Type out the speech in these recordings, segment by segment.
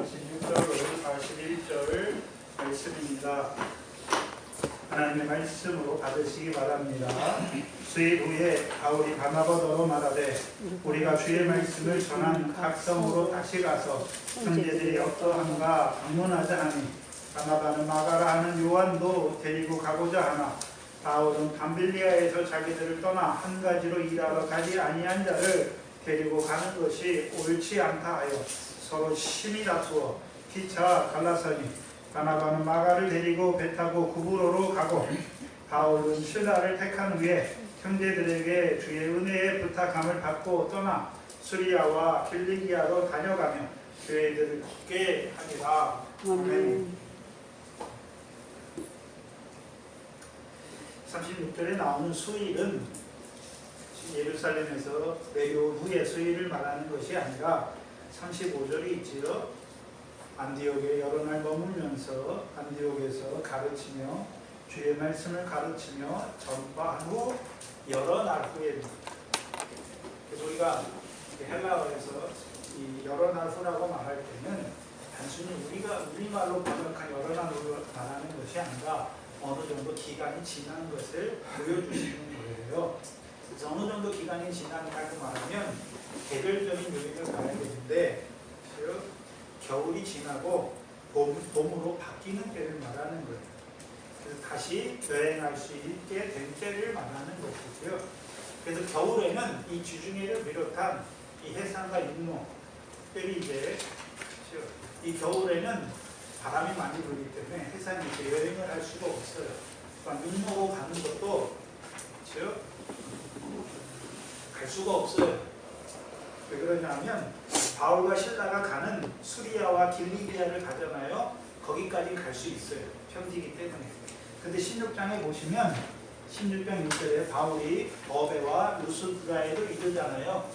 36절로 41절 말씀입니다. 하나님의 말씀으로 받으시기 바랍니다. 수일 후에 바울이 바나바더로 말하되 우리가 주의 말씀을 전한 각성으로 다시 가서 형제들이 어떠한가 방문하자 하니 바나바는 마가라 하는 요한도 데리고 가고자 하나 바울은 밤빌리아에서 자기들을 떠나 한 가지로 일하러 가지 아니한 자를 데리고 가는 것이 옳지 않다 하여 서로 심히 다투어 피차 갈라서니 바나바는 마가를 데리고 배 타고 구브로로 가고 바울은 실라를 택한 후에 형제들에게 주의 은혜의 부탁함을 받고 떠나 수리아와 길리기아로 다녀가며 교회들을 굳게 하니라. 아멘. 36절에 나오는 수일은 예루살렘에서 내려온 후의 수일을 말하는 것이 아니라 35절이 있지요. 안디옥에 여러 날 머물면서 안디옥에서 가르치며 주의 말씀을 가르치며 전파한 후 여러 날 후에입니다. 그래서 우리가 헬라어에서 이 여러 날 후라고 말할 때는 단순히 우리가 우리말로 번역한 여러 날 후를 말하는 것이 아니라 어느 정도 기간이 지난 것을 보여주시는 거예요. 그래서 어느 정도 기간이 지난다고 말하면 개별적인 요인을 봐야 되는데 겨울이 지나고 봄으로 바뀌는 때를 말하는 거예요. 그래서 다시 여행할 수 있게 된 때를 말하는 것이고요. 그래서 겨울에는 이 지중해를 비롯한 이 해상과 인로들이 이제 이 겨울에는 바람이 많이 불기 때문에 해상에 이제 여행을 할 수가 없어요. 그러니까 인로로 가는 것도 갈 수가 없어요. 왜 그러냐면 바울과 실라가 가는 수리아와 길리기아를 가잖아요. 거기까지 갈 수 있어요. 평지이기 때문에. 근데 16장에 보시면 16장 6절에 바울이 버베와 루스드라에도 이르잖아요.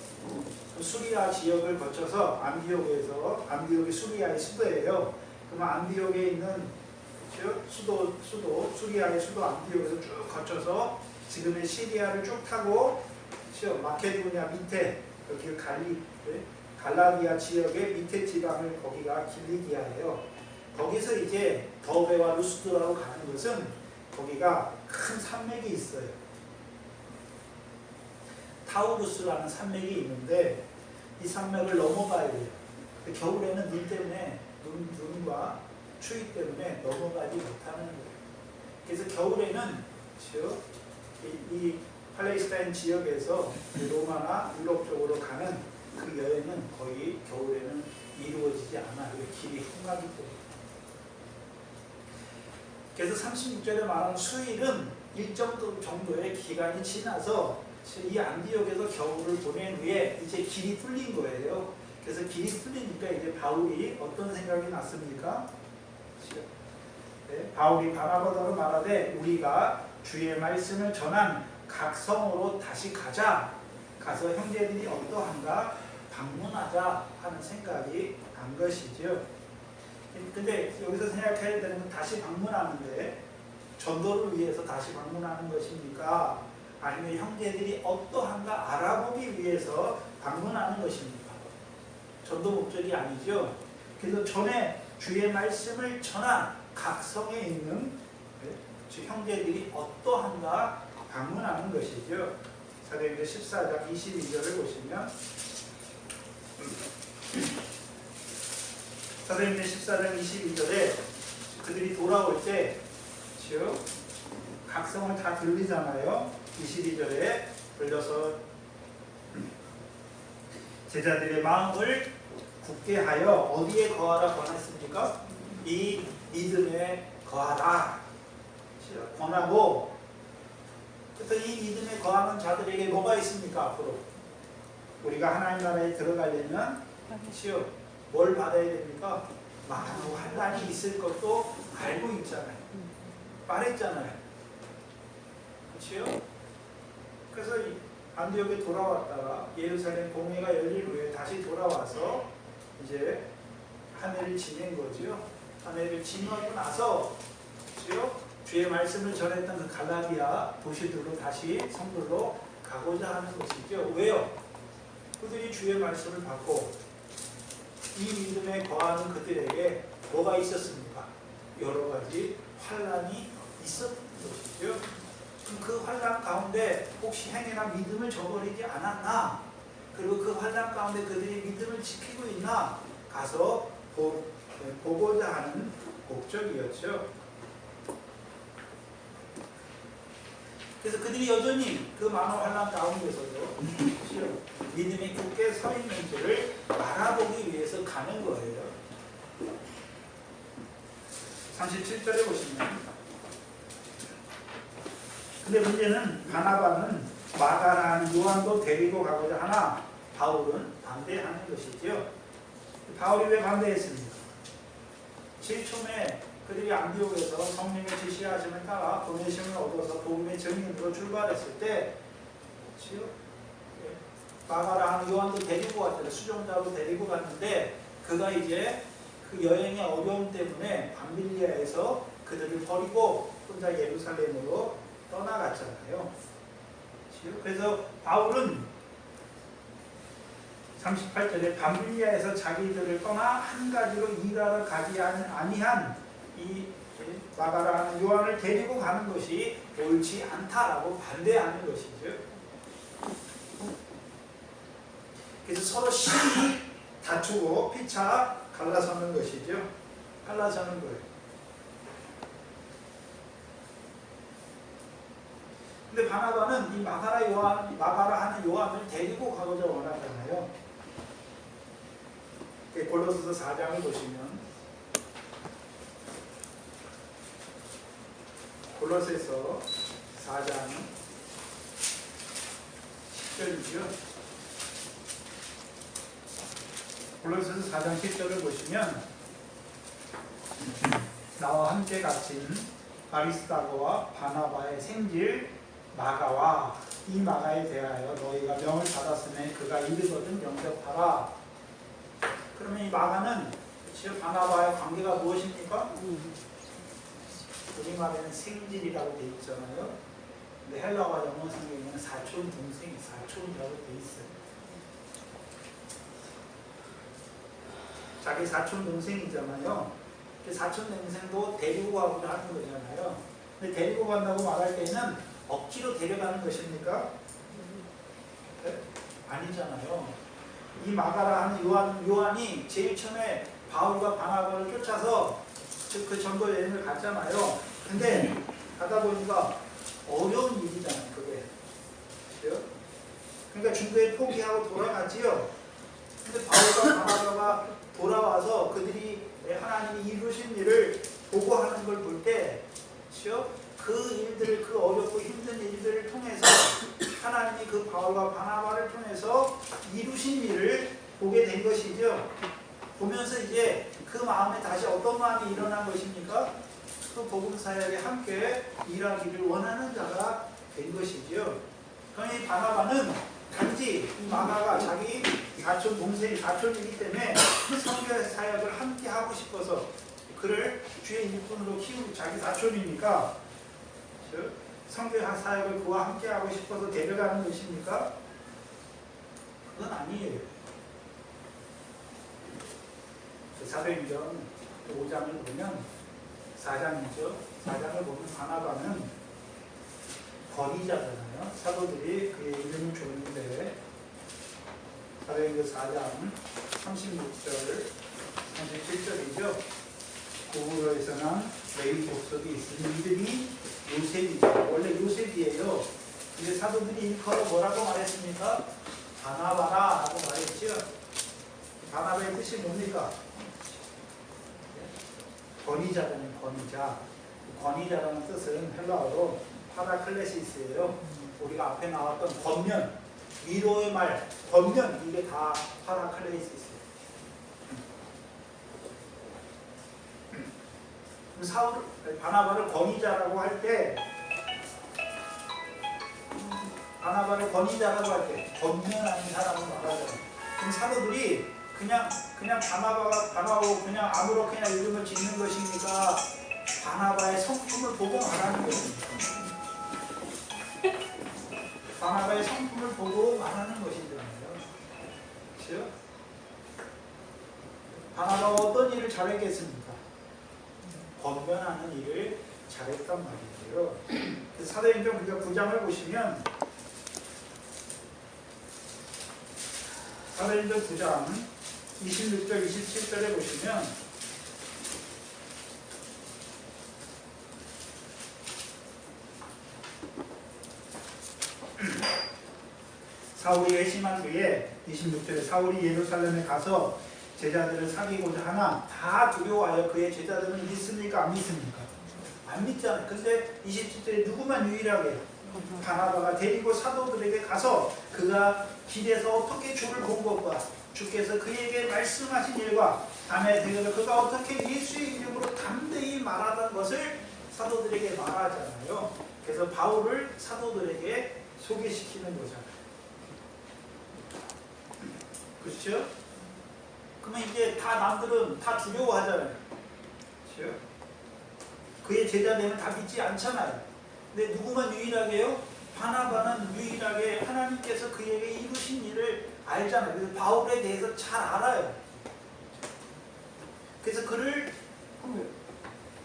그 수리아 지역을 거쳐서 안디옥이 수리아의 수도예요. 그러면 안디옥에 있는 수리아의 수도 안디옥에서 쭉 거쳐서 지금의 시리아를 쭉 타고 마케도니아 밑에 여기 갈라디아 지역의 밑에 지방을 거기가 길리기아예요. 거기서 이제 더베와 루스드라로 가는 것은 거기가 큰 산맥이 있어요. 타우루스라는 산맥이 있는데 이 산맥을 넘어가야 돼요. 겨울에는 눈 때문에 눈과 추위 때문에 넘어가지 못하는 거예요. 그래서 겨울에는 이 팔레스타인 지역에서 로마나 유럽 쪽으로 가는 그 여행은 거의 겨울에는 이루어지지 않아요. 길이 흉하기 때문에. 그래서 36절에 말하는 수일은 일정 정도의 기간이 지나서 이 안디옥에서 겨울을 보낸 후에 이제 길이 뚫린 거예요. 그래서 길이 뚫리니까 이제 바울이 어떤 생각이 났습니까? 바울이 바나바더로 말하되 우리가 주의 말씀을 전한 각 성으로 다시 가서 형제들이 어떠한가 방문하자 하는 생각이 난 것이죠. 근데 여기서 생각해야 되는 건 다시 방문하는데 전도를 위해서 다시 방문하는 것입니까? 아니면 형제들이 어떠한가 알아보기 위해서 방문하는 것입니까? 전도 목적이 아니죠. 그래서 전에 주의 말씀을 전한 각 성에 있는 형제들이 어떠한가 방문하는 것이죠. 사도행전 14장 22절을 보시면 사도행전 14장 22절에 그들이 돌아올 때 각성을 다 들리잖아요. 22절에 들려서 제자들의 마음을 굳게 하여 어디에 거하라 권했습니까? 이 믿음에 거하라 권하고, 그래서 이 믿음에 거하는 자들에게 뭐가 있습니까? 앞으로 우리가 하나님 나라에 들어가려면 뭘 받아야 됩니까? 많은 환난이 있을 것도 알고 있잖아요. 말했잖아요. 그렇죠? 그래서 안디옥에 돌아왔다가 예루살렘 공회가 열린 후에 다시 돌아와서 이제 한 해를 지낸 거죠. 한 해를 지내고 나서 주의 말씀을 전했던 그 갈라디아 도시들로 다시 성들로 가고자 하는 것이죠. 왜요? 그들이 주의 말씀을 받고 이 믿음에 거하는 그들에게 뭐가 있었습니까? 여러 가지 환난이 있었던 것이죠. 그럼 그 환난 가운데 혹시 행여나 믿음을 저버리지 않았나? 그리고 그 환난 가운데 그들이 믿음을 지키고 있나? 가서 보고자 하는 목적이었죠. 그래서 그들이 여전히 그 많은 환난 가운데서도 믿음이 굳게 서 있는지를 알아보기 위해서 가는 거예요. 37절에 보시면, 근데 문제는 바나바는 마가라는 요한도 데리고 가고자 하나 바울은 반대하는 것이죠. 바울이 왜 반대했습니까? 제일 처음에 그들이 안디옥에서 성령의 지시하심을 따라 보내심을 얻어서 복음의 증인으로 출발했을 때 마가라는 요한도 데리고 갔잖아요. 수종자로 데리고 갔는데 그가 이제 그 여행의 어려움 때문에 밤빌리아에서 그들을 버리고 혼자 예루살렘으로 떠나갔잖아요. 그래서 바울은 38절에 밤빌리아에서 자기들을 떠나 한 가지로 일하러 가지 아니한 이 마가라는 요한을 데리고 가는 것이 옳지 않다라고 반대하는 것이죠. 그래서 서로 심히 다투고 피차 갈라서는 것이죠. 갈라서는 거예요. 근데 바나바는 이 마가라 하는 요한을 데리고 가고자 원하잖아요. 골로새서 4장을 보시면, 골로새서 4장 10절이죠. 골로새서 4장 10절을 보시면, 나와 함께 갇힌 아리스다고와 바나바의 생질 마가와 이 마가에 대하여 너희가 명을 받았으면 그가 이르거든 영접하라. 그러면 이 마가는 바나바의 관계가 무엇입니까? 우리말에는 생질이라고 되어 있잖아요. 근데 헬라와 영어 성경에는 사촌 동생, 사촌이라고 되어 있어요. 자기 사촌 동생이잖아요. 사촌 동생도 데리고 가고자 하는 거잖아요. 근데 데리고 간다고 말할 때는 억지로 데려가는 것입니까? 네? 아니잖아요. 이 마가라 하는 요한이 제일 처음에 바울과 바나바를 쫓아서 그 전도 여행을 갔잖아요. 근데 가다 보니까 어려운 일이잖아요, 그게. 그렇죠? 그러니까 중도에 포기하고 돌아갔지요. 근데 바울과 바나바가 돌아와서 그들이 하나님이 이루신 일을 보고하는 걸 볼 때, 그 일들을, 그 어렵고 힘든 일들을 통해서 하나님이 그 바울과 바나바를 통해서 이루신 일을 보게 된 것이죠. 보면서 이제 그 마음에 다시 어떤 마음이 일어난 것입니까? 그 복음 사역에 함께 일하기를 원하는 자가 된 것이죠. 그러니 이 바나바는 단지 이 마가가 자기 사촌 동생이 사촌이기 때문에 선교 사역을 함께 하고 싶어서 그를 주의 일꾼으로 키우고 자기 사촌이니까 선교 사역을 그와 함께 하고 싶어서 데려가는 것입니까? 그건 아니에요. 사도행전 5장을 보면 4장이죠. 4장을 보면 바나바는 거리자잖아요. 사도들이 그의 이름을 줬는데 사도행전 4장 36절 37절이죠. 고구려에서 난 레위 족속이 있으니 이들이 요셉이죠. 원래 요셉이에요. 근데 사도들이 일컬어 뭐라고 말했습니까? 바나바라 라고 말했죠. 바나바의 뜻이 뭡니까? 권위자라는 권위자. 권위자라는 뜻은 헬라어로 파라클레시스예요. 우리가 앞에 나왔던 권면, 위로의 말, 권면, 이게 다 파라클레시스예요. 바나바를 권위자라고 할 때, 바나바를 권위자라고 할 때 권면하는 사람을 말하잖아요. 그럼 사도들이 그냥 바나바고 그냥 아무렇게나 이름을 짓는 것이니까 바나바의 성품을 보고 말하는 것입니다. 바나바의 성품을 보고 말하는 것이잖아요. 그렇죠? 바나바가 어떤 일을 잘했겠습니까? 권면하는 일을 잘했단 말이에요. 그래서 사도행전 9장을 보시면 사도행전 9장 26절 27절에 보시면 사울이 회심한 뒤에 26절에 사울이 예루살렘에 가서 제자들을 사귀고자 하나 다 두려워하여 그의 제자들은 믿습니까? 안 믿습니까? 안 믿잖아요. 그런데 27절에 누구만 유일하게 바나바가 데리고 사도들에게 가서 그가 길에서 어떻게 주를 본 것과 주께서 그에게 말씀하신 일과 밤에 되어서 그가 어떻게 예수의 이름으로 담대히 말하던 것을 사도들에게 말하잖아요. 그래서 바울을 사도들에게 소개시키는 거잖아요. 그렇죠? 그러면 이제 다 남들은 다 두려워하잖아요. 그렇죠? 그의 제자들은 다 믿지 않잖아요. 근데 누구만 유일하게요? 바나바는 유일하게 하나님께서 그에게 이루신 일을 알잖아요. 그래서 바울에 대해서 잘 알아요. 그래서 그를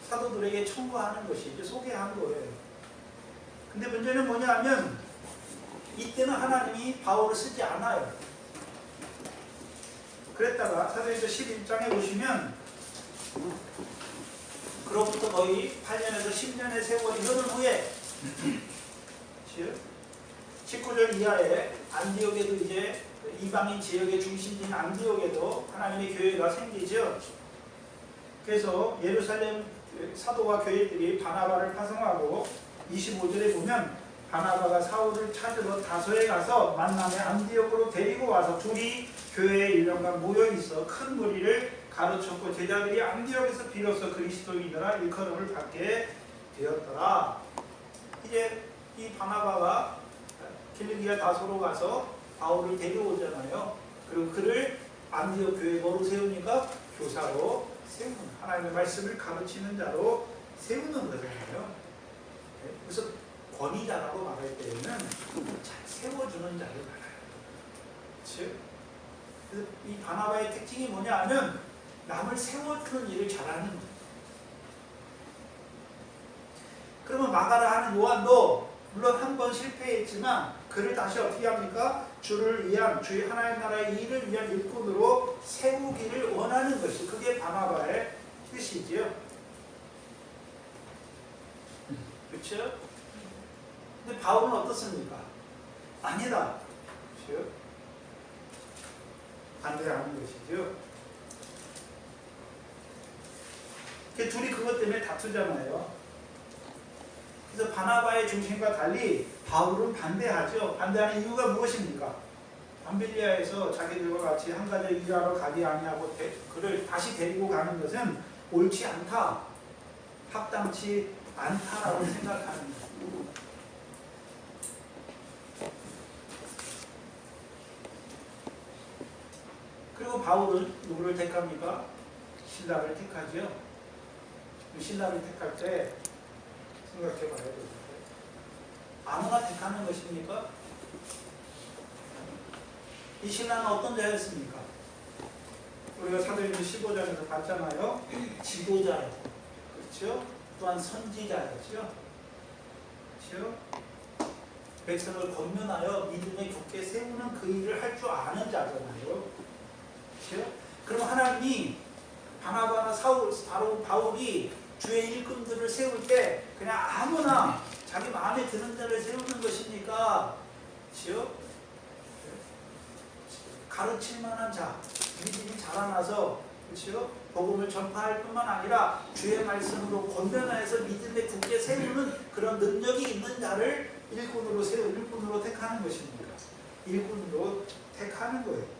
사도들에게 청구하는 것이 이제 소개한 거예요. 근데 문제는 뭐냐 하면 이때는 하나님이 바울을 쓰지 않아요. 그랬다가 사도행전 11장에 보시면 그로부터 거의 8년에서 10년의 세월이 흐른 후에 19절 이하에 안디옥에도 이제 이방인 지역의 중심지인 안디옥에도 하나님의 교회가 생기죠. 그래서 예루살렘 사도와 교회들이 바나바를 파송하고 25절에 보면 바나바가 사울을 찾으러 다소에 가서 만남에 안디옥으로 데리고 와서 둘이 교회의 일령과 모여 있어 큰 무리를 가르쳤고 제자들이 안디옥에서 비로소 그리스도인이라 일컬음을 받게 되었더라. 이제 이 바나바가 길리기아 다소로 가서 바울을 데려오잖아요. 그리고 그를 안디옥 교회에 뭐로 세우니까 교사로 세우는, 하나님의 말씀을 가르치는 자로 세우는 거잖아요. 그래서 권위자라고 말할 때에는 잘 세워주는 자를 말해요. 그렇죠? 그래서 이 바나바의 특징이 뭐냐 하면 남을 세워주는 일을 잘하는 거예요. 그러면 마가라 하는 요한도 물론 한 번 실패했지만 그를 다시 어떻게 합니까? 주를 위한, 주의 하나님 나라의 일을 위한 일꾼으로 세우기를 원하는 것이 그게 바나바의 뜻이지요. 그렇죠? 근데 바울은 어떻습니까? 아니다. 그렇죠? 반대하는 것이죠. 둘이 그것 때문에 다투잖아요. 그래서 바나바의 중심과 달리 바울은 반대하죠. 반대하는 이유가 무엇입니까? 밤빌리아에서 자기들과 같이 한 가지 일하러 가지 아니하고 그를 다시 데리고 가는 것은 옳지 않다, 합당치 않다라고 생각하는 거예요. 그리고 바울은 누구를 택합니까? 신라를 택하죠. 신라를 택할 때 생각해 봐야 되는데 아무나 택하는 것입니까? 이 신라는 어떤 자였습니까? 우리가 사도행전 15장에서 봤잖아요. 지도자였고, 그렇죠? 또한 선지자였죠. 그렇죠? 백성을 권면하여 믿음에 굳게 세우는 그 일을 할 줄 아는 자잖아요. 그렇죠? 그럼 하나님이 바나바나 사울, 바로 바울이 주의 일꾼들을 세울 때 그냥 아무나 자기 마음에 드는 자를 세우는 것이니까, 그렇죠? 가르칠 만한 자, 믿음이 자라나서, 그렇죠? 복음을 전파할 뿐만 아니라 주의 말씀으로 권면하여서 믿음에 굳게 세우는 그런 능력이 있는 자를 일꾼으로 택하는 것입니다. 일꾼으로 택하는 거예요.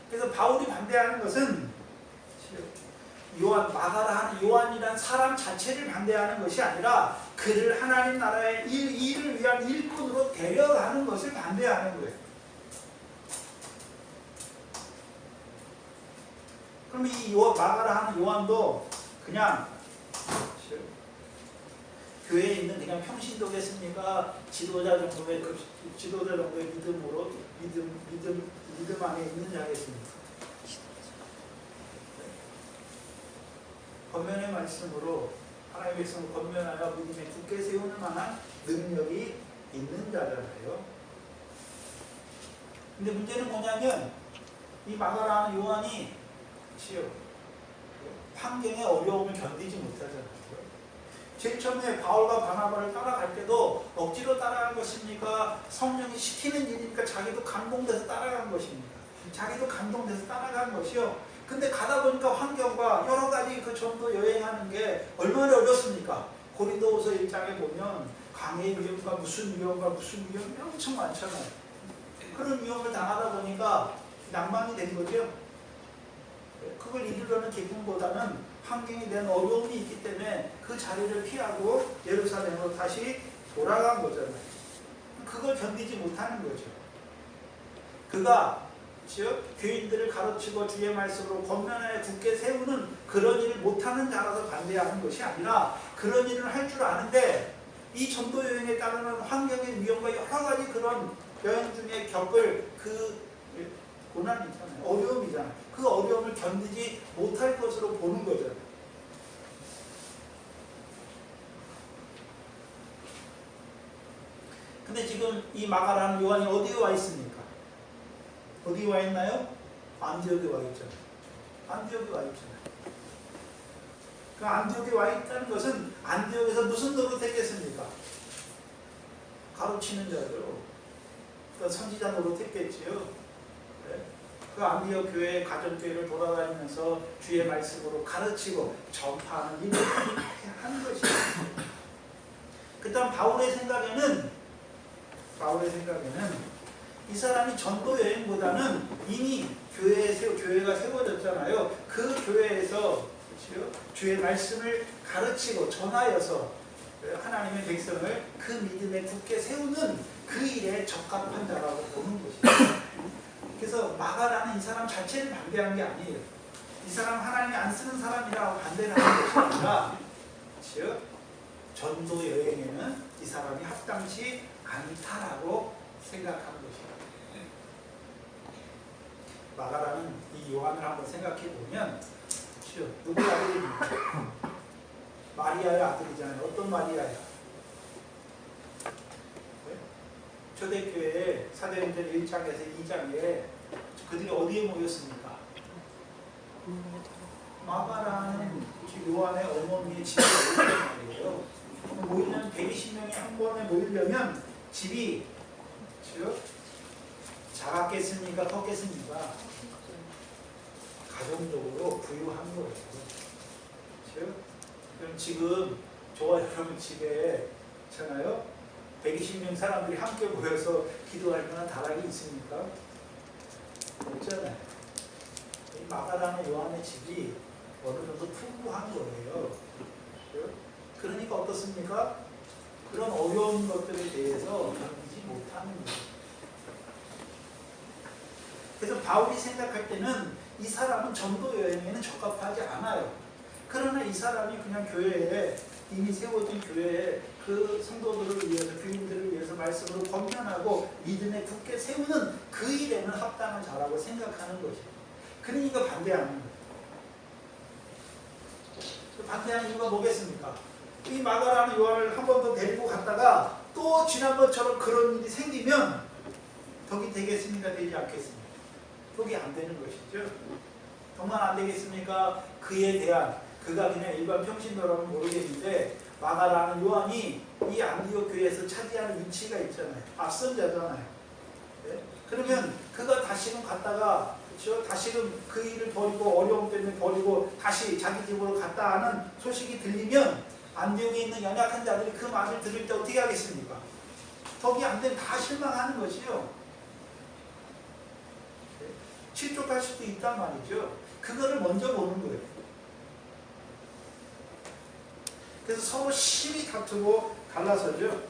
그래서 바울이 반대하는 것은 마가라 하는 요한이란 사람 자체를 반대하는 것이 아니라 그를 하나님 나라의 일을 위한 일꾼으로 데려가는 것을 반대하는 거예요. 그럼 이 마가라 하는 요한도 그냥 교회에 있는 그냥 평신도겠습니까? 지도자 정도의 믿음으로 믿음 안에 있는 자겠습니까? 권면의 말씀으로 하나님의 백성을 권면하여 믿음에 굳게 세우는 만한 능력이 있는 자잖아요. 근데 문제는 뭐냐면 이 마가라는 요한이 환경의 어려움을 견디지 못하잖아요. 제일 처음에 바울과 바나바를 따라갈 때도 억지로 따라간 것입니까? 성령이 시키는 일이니까 자기도 감동돼서 따라간 것입니다. 자기도 감동돼서 따라간 것이요. 근데 가다 보니까 환경과 여러 가지 그 전도 여행하는 게 얼마나 어렵습니까? 고린도후서 1장에 보면 강의 위험과 무슨 위험이 엄청 많잖아요. 그런 위험을 당하다 보니까 낭만이 된 거죠. 그걸 이루려는 기쁨보다는 환경에 대한 어려움이 있기 때문에 그 자리를 피하고 예루살렘으로 다시 돌아간 거잖아요. 그걸 견디지 못하는 거죠. 그가 교인들을 가르치고 주의 말씀으로 권면하여 굳게 세우는 그런 일을 못하는 자라서 반대하는 것이 아니라 그런 일을 할 줄 아는데 이 전도 여행에 따르는 환경의 위험과 여러 가지 그런 여행 중에 겪을 그 고난이 있잖아요. 어려움이잖아요. 그 어려움을 견디지 못할 것으로 보는 거잖아요. 근데 지금 이 마가라는 요한이 어디에 와 있습니까? 어디에 와 있나요? 안디옥에 와 있잖아요. 안디옥에 와 있잖아요. 그 안디옥에 와 있다는 것은 안디옥에서 무슨 노릇 했겠습니까? 가르치는 자죠. 그 선지자 노릇 했겠지요. 그 안디옥 교회 가정교회를 돌아다니면서 주의 말씀으로 가르치고 전파하는 일을 하는 것이에요. 그 다음 바울의 생각에는 이 사람이 전도 여행보다는 이미 교회가 세워졌잖아요. 그 교회에서 주의 말씀을 가르치고 전하여서 하나님의 백성을 그 믿음에 굳게 세우는 그 일에 적합한 자라고 보는 것이죠. 그래서 마가라는 이 사람 자체를 반대한 게 아니에요. 이 사람 하나님이 안 쓰는 사람이라고 반대를 하는 것이 아니라 전도 여행에는 이 사람이 합당치 않다라고 생각하는 것이에요. 마가라는 이 요한을 한번 생각해 보면 누구의 아들입니까? 마리아의 아들이잖아요. 어떤 마리아야? 초대교회 사도행전 1장에서 2장에 그들이 어디에 모였습니까? 마가라는 요한의 어머니의 집에 모였단 말이에요. 모이면 120명이 한 번에 모이려면 집이 작았겠습니까? 컸겠습니까? 가정적으로 부유한 거예요. 그럼 지금 저와 여러분 집에 있잖아요. 120명 사람들이 함께 모여서 기도할 만한 다락이 있습니까? 없잖아요. 이 마가라는 요한의 집이 어느 정도 풍부한 거예요. 그러니까 어떻습니까? 그런 어려운 것들에 대해서 견디지 못하는 거예요. 그래서 바울이 생각할 때는 이 사람은 전도 여행에는 적합하지 않아요. 그러나 이 사람이 그냥 교회에 이미 세워진 교회에 그 성도들을 위해서 교인들을 위해서 말씀으로 권면하고 믿음에 굳게 세우는 그 일에는 합당한 자라고 생각하는 것이에요. 그러니까 반대하는 거예요. 반대하는 이유가 뭐겠습니까? 이 마가라는 요한을 한 번 더 데리고 갔다가 또 지난번처럼 그런 일이 생기면 덕이 되겠습니까? 되지 않겠습니까? 덕이 안 되는 것이죠. 정말 안 되겠습니까? 그에 대한 그가 그냥 일반 평신도라면 모르겠는데 마가라는 요한이 이 안디옥 교회에서 차지하는 위치가 있잖아요. 앞선 자잖아요. 네? 그러면 그가 다시금 갔다가 다시금 그 일을 버리고 어려움 때문에 버리고 다시 자기 집으로 갔다 하는 소식이 들리면 안디옥에 있는 연약한 자들이 그 말을 들을 때 어떻게 하겠습니까? 덕이 안 되면 다 실망하는 것이요. 네? 실족할 수도 있단 말이죠. 그거를 먼저 보는 거예요. 그래서 서로 심히 다투고 갈라서죠.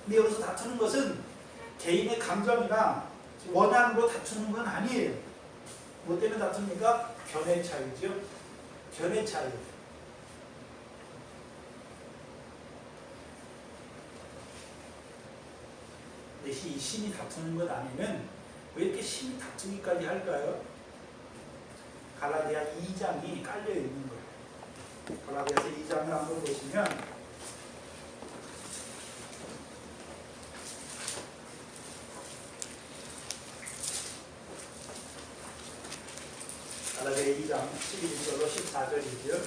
근데 여기서 다투는 것은 개인의 감정이나 원한으로 다투는 건 아니에요. 뭐 때문에 다툽니까? 견해 차이죠. 견해 차이. 대신 이 신이 다투는 것 아니면 왜 이렇게 신이 다투기까지 할까요? 갈라디아 2장이 깔려 있는 거예요. 갈라디아서 2장을 한번 보시면 갈라디아 2장 11절로 14절이죠.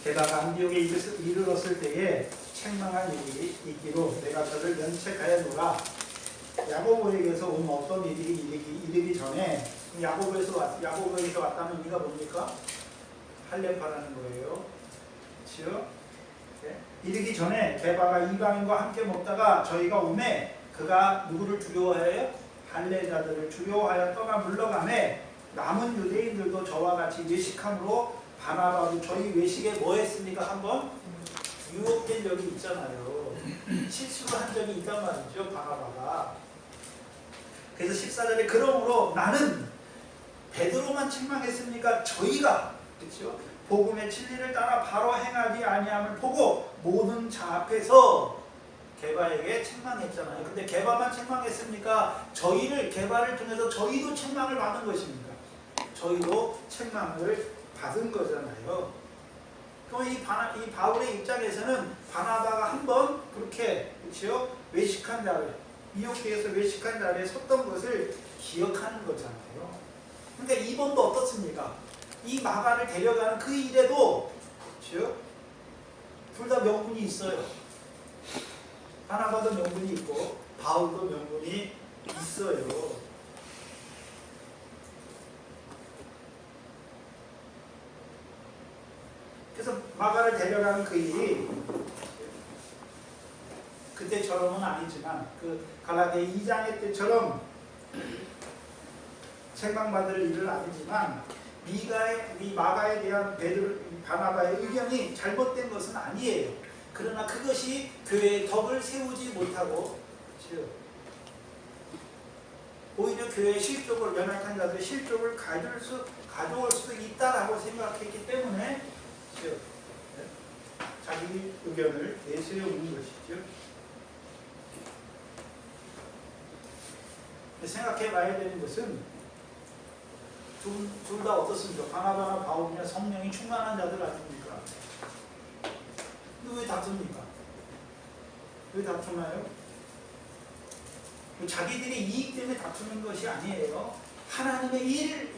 게다가 안디옥에 이르렀을 때에 책망한 일이 있기로 내가 저를 면책하였노라. 야고보에게서 온 어떤 일이 이르기 전에 야고보에서 왔다는 의미가 뭡니까? 할례파라는 거예요. 그렇죠? 네. 이르기 전에 게바가 이방인과 함께 먹다가 저희가 오매 그가 누구를 두려워하여 할례자들을 두려워하여 떠나 물러가매 남은 유대인들도 저와 같이 외식함으로 바나바도 저희 외식에 뭐 했습니까? 한번 유혹된 적이 있잖아요. 실수를 한 적이 있단 말이죠. 바나바가. 그래서 14절에 그러므로 나는 베드로만 책망했습니까? 저희가 그렇죠? 복음의 진리를 따라 바로 행하지 아니함을 보고 모든 자 앞에서 게바에게 책망했잖아요. 근데 게바만 책망했습니까? 저희를 게바를 통해서 저희도 책망을 받은 것입니다. 저희도 책망을 받은 거잖아요. 그럼 이 바울의 입장에서는 바나바가 한번 그렇게 그렇죠? 외식한 자를 미혹해서 외식한 자리에 섰던 것을 기억하는 거잖아요. 그러니까 이번도 어떻습니까? 이 마가를 데려가는 그 일에도 그렇죠? 둘 다 명분이 있어요. 바나바도 명분이 있고 바울도 명분이 있어요. 그래서 마가를 데려가는 그 일이 그때처럼은 아니지만 그 갈라디아 2장의 때처럼 책망받을 일은 아니지만 마가에 대한 바나바의 의견이 잘못된 것은 아니에요. 그러나 그것이 교회의 덕을 세우지 못하고 오히려 교회의 실족을 연약한 자들의 실족을 가져올 수도 있다라고 생각했기 때문에 자기 의견을 내세우는 것이죠. 생각해 봐야 되는 것은 둘 다 어떻습니까? 바나바나 바울이나 성령이 충만한 자들 아닙니까? 근데 왜 다툽니까? 왜 다투나요? 자기들의 이익 때문에 다투는 것이 아니에요. 하나님의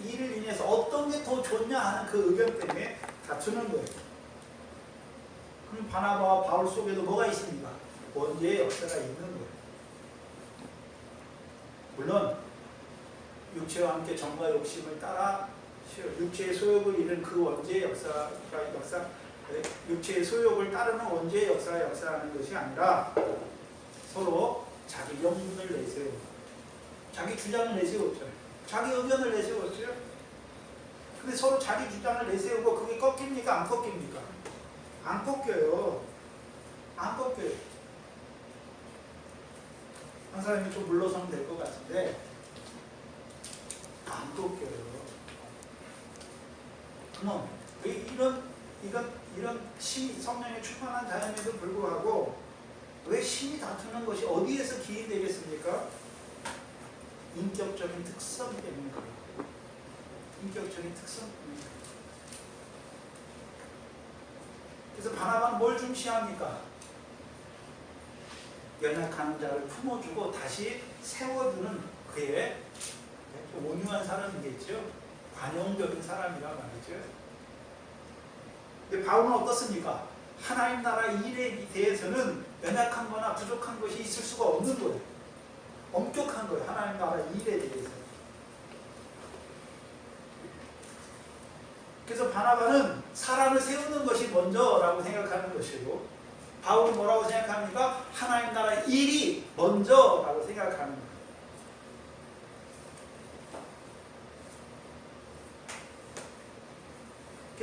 일을 인해서 어떤 게 더 좋냐 하는 그 의견 때문에 다투는 거예요. 그럼 바나바와 바울 속에도 뭐가 있습니까? 원죄의 역사가 있는 거예요. 물론 육체와 함께 정과 욕심을 따라 육체의 소욕을 이룬 그 원죄의 육체의 소욕을 따르는 원죄의 역사가 역사하는 것이 아니라 서로 자기 명분을 내세우고 자기 주장을 내세웠죠. 자기 의견을 내세웠죠. 근데 서로 자기 주장을 내세우고 그게 꺾입니까? 안 꺾입니까? 안 꺾여요. 안 꺾여요. 한 사람이 좀 물러서면 될 것 같은데 안 꺾여요. 그럼 왜 이런 성령의 충만한 자연에도 불구하고 왜 신이 다투는 것이 어디에서 기인되겠습니까? 인격적인 특성 때문에 그래요. 인격적인 특성 때문에. 그래서 바나바는 뭘 중시합니까? 연약한 자를 품어주고 다시 세워주는 그의 온유한 사람이겠죠. 관용적인 사람이라 말이죠. 근데 바울은 어떻습니까? 하나님 나라 일에 대해서는 연약한 거나 부족한 것이 있을 수가 없는 거예요. 엄격한 거예요. 하나님 나라 일에 대해서. 그래서 바나바는 사람을 세우는 것이 먼저라고 생각하는 것이고 바울은 뭐라고 생각합니까? 하나님 나라 일이 먼저라고 생각하는 거예요.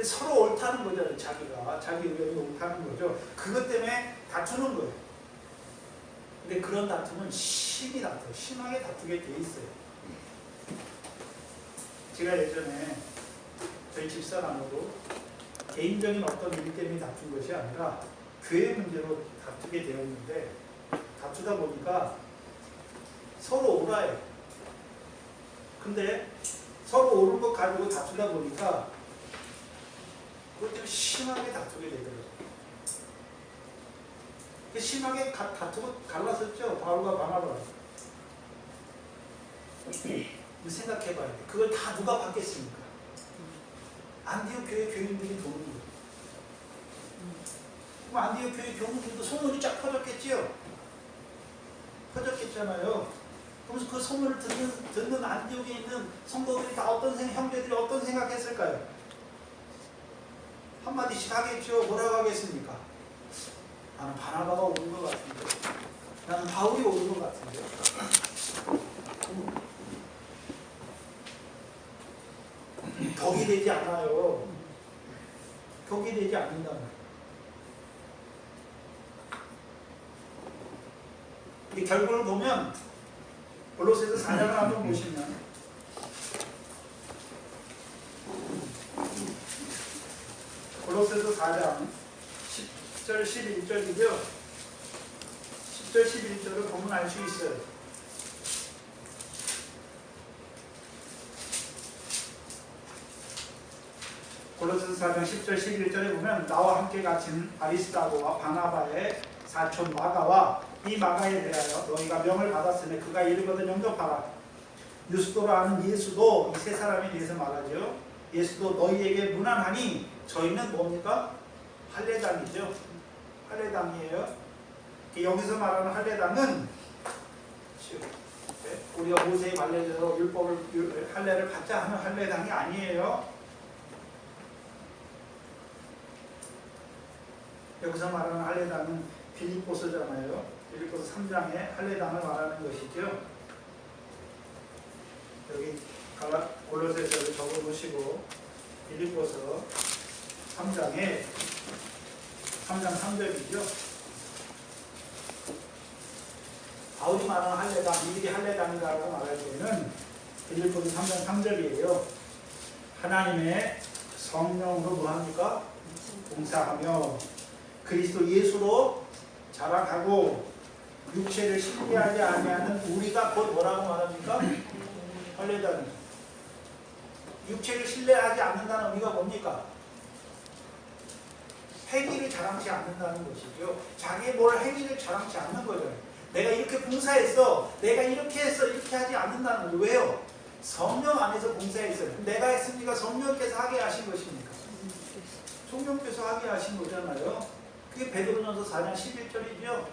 서로 옳다는 거죠. 자기 의견이 옳다는 거죠. 그것 때문에 다투는 거예요. 근데 그런 다툼은 심하게 다투게 돼 있어요. 제가 예전에 저희 집사람으로 개인적인 어떤 일 때문에 다툰 것이 아니라 교회 문제로 다투게 되었는데 다투다 보니까 서로 오라해. 근데 서로 옳은 것 가지고 다투다 보니까 그것 때문에 심하게 다투게 되더라고요. 심하게 다투고 갈라섰죠. 바울과 바나바가. 생각해봐야 돼. 그걸 다 누가 받겠습니까? 안디옥 교회 교인들이 도는 거예요. 그럼 안디옥 교회 교인들도 소문이 쫙 퍼졌겠지요? 퍼졌겠잖아요. 그러면서 그 소문을 듣는 안디옥에 있는 성도들이 다 형제들이 어떤 생각했을까요? 한마디씩 하겠죠. 뭐라고 하겠습니까? 나는 바나바가 옳은 것 같은데, 나는 바울이 옳은 것 같은데. 덕이 되지 않아요. 덕이 되지 않는다. 이 결과를 보면 골로새서 4장을 한번 보시면 골로새서 4장 10절 11절이죠. 10절 11절을 보면 알 수 있어요. 골로새서 4장 10절 11절에 보면 나와 함께 갇힌 아리스다고와 바나바의 사촌 마가와 이 마가에 대하여 너희가 명을 받았으니 그가 이르거든 영접하라. 유스도라 하는 예수도 이 세 사람에 대해서 말하죠. 예수도 너희에게 무난하니 저희는 뭡니까? 할례당이죠. 할례당이에요. 여기서 말하는 할례당은 우리가 모세의 관례대로 율법을 할례를 받자 하는 할례당이 아니에요. 여기서 말하는 할례당은 빌립보서잖아요. 빌립보서 3장에 할례당을 말하는 것이죠. 여기 골로새서를 적어보시고 빌립보서 3장 3절이죠. 바울이 말하는 할례당, 이들이 할례당이라고 말할 때는 빌립보서 3장 3절이에요. 하나님의 성령으로 뭐합니까? 봉사하며 그리스도 예수로 자랑하고 육체를 신뢰하지 아니하는 우리가 곧 뭐라고 말합니까? 할례당이죠. 육체를 신뢰하지 않는다는 의미가 뭡니까? 행위를 자랑치 않는다는 것이죠. 자기의 뭘 행위를 자랑치 않는 거죠. 내가 이렇게 봉사했어, 내가 이렇게 했어, 이렇게 하지 않는다는 거죠. 왜요? 성령 안에서 봉사했어요. 내가 했습니까? 성령께서 하게 하신 것입니까? 성령께서 하게 하신 거잖아요. 그게 베드로전서 4장 11절이죠.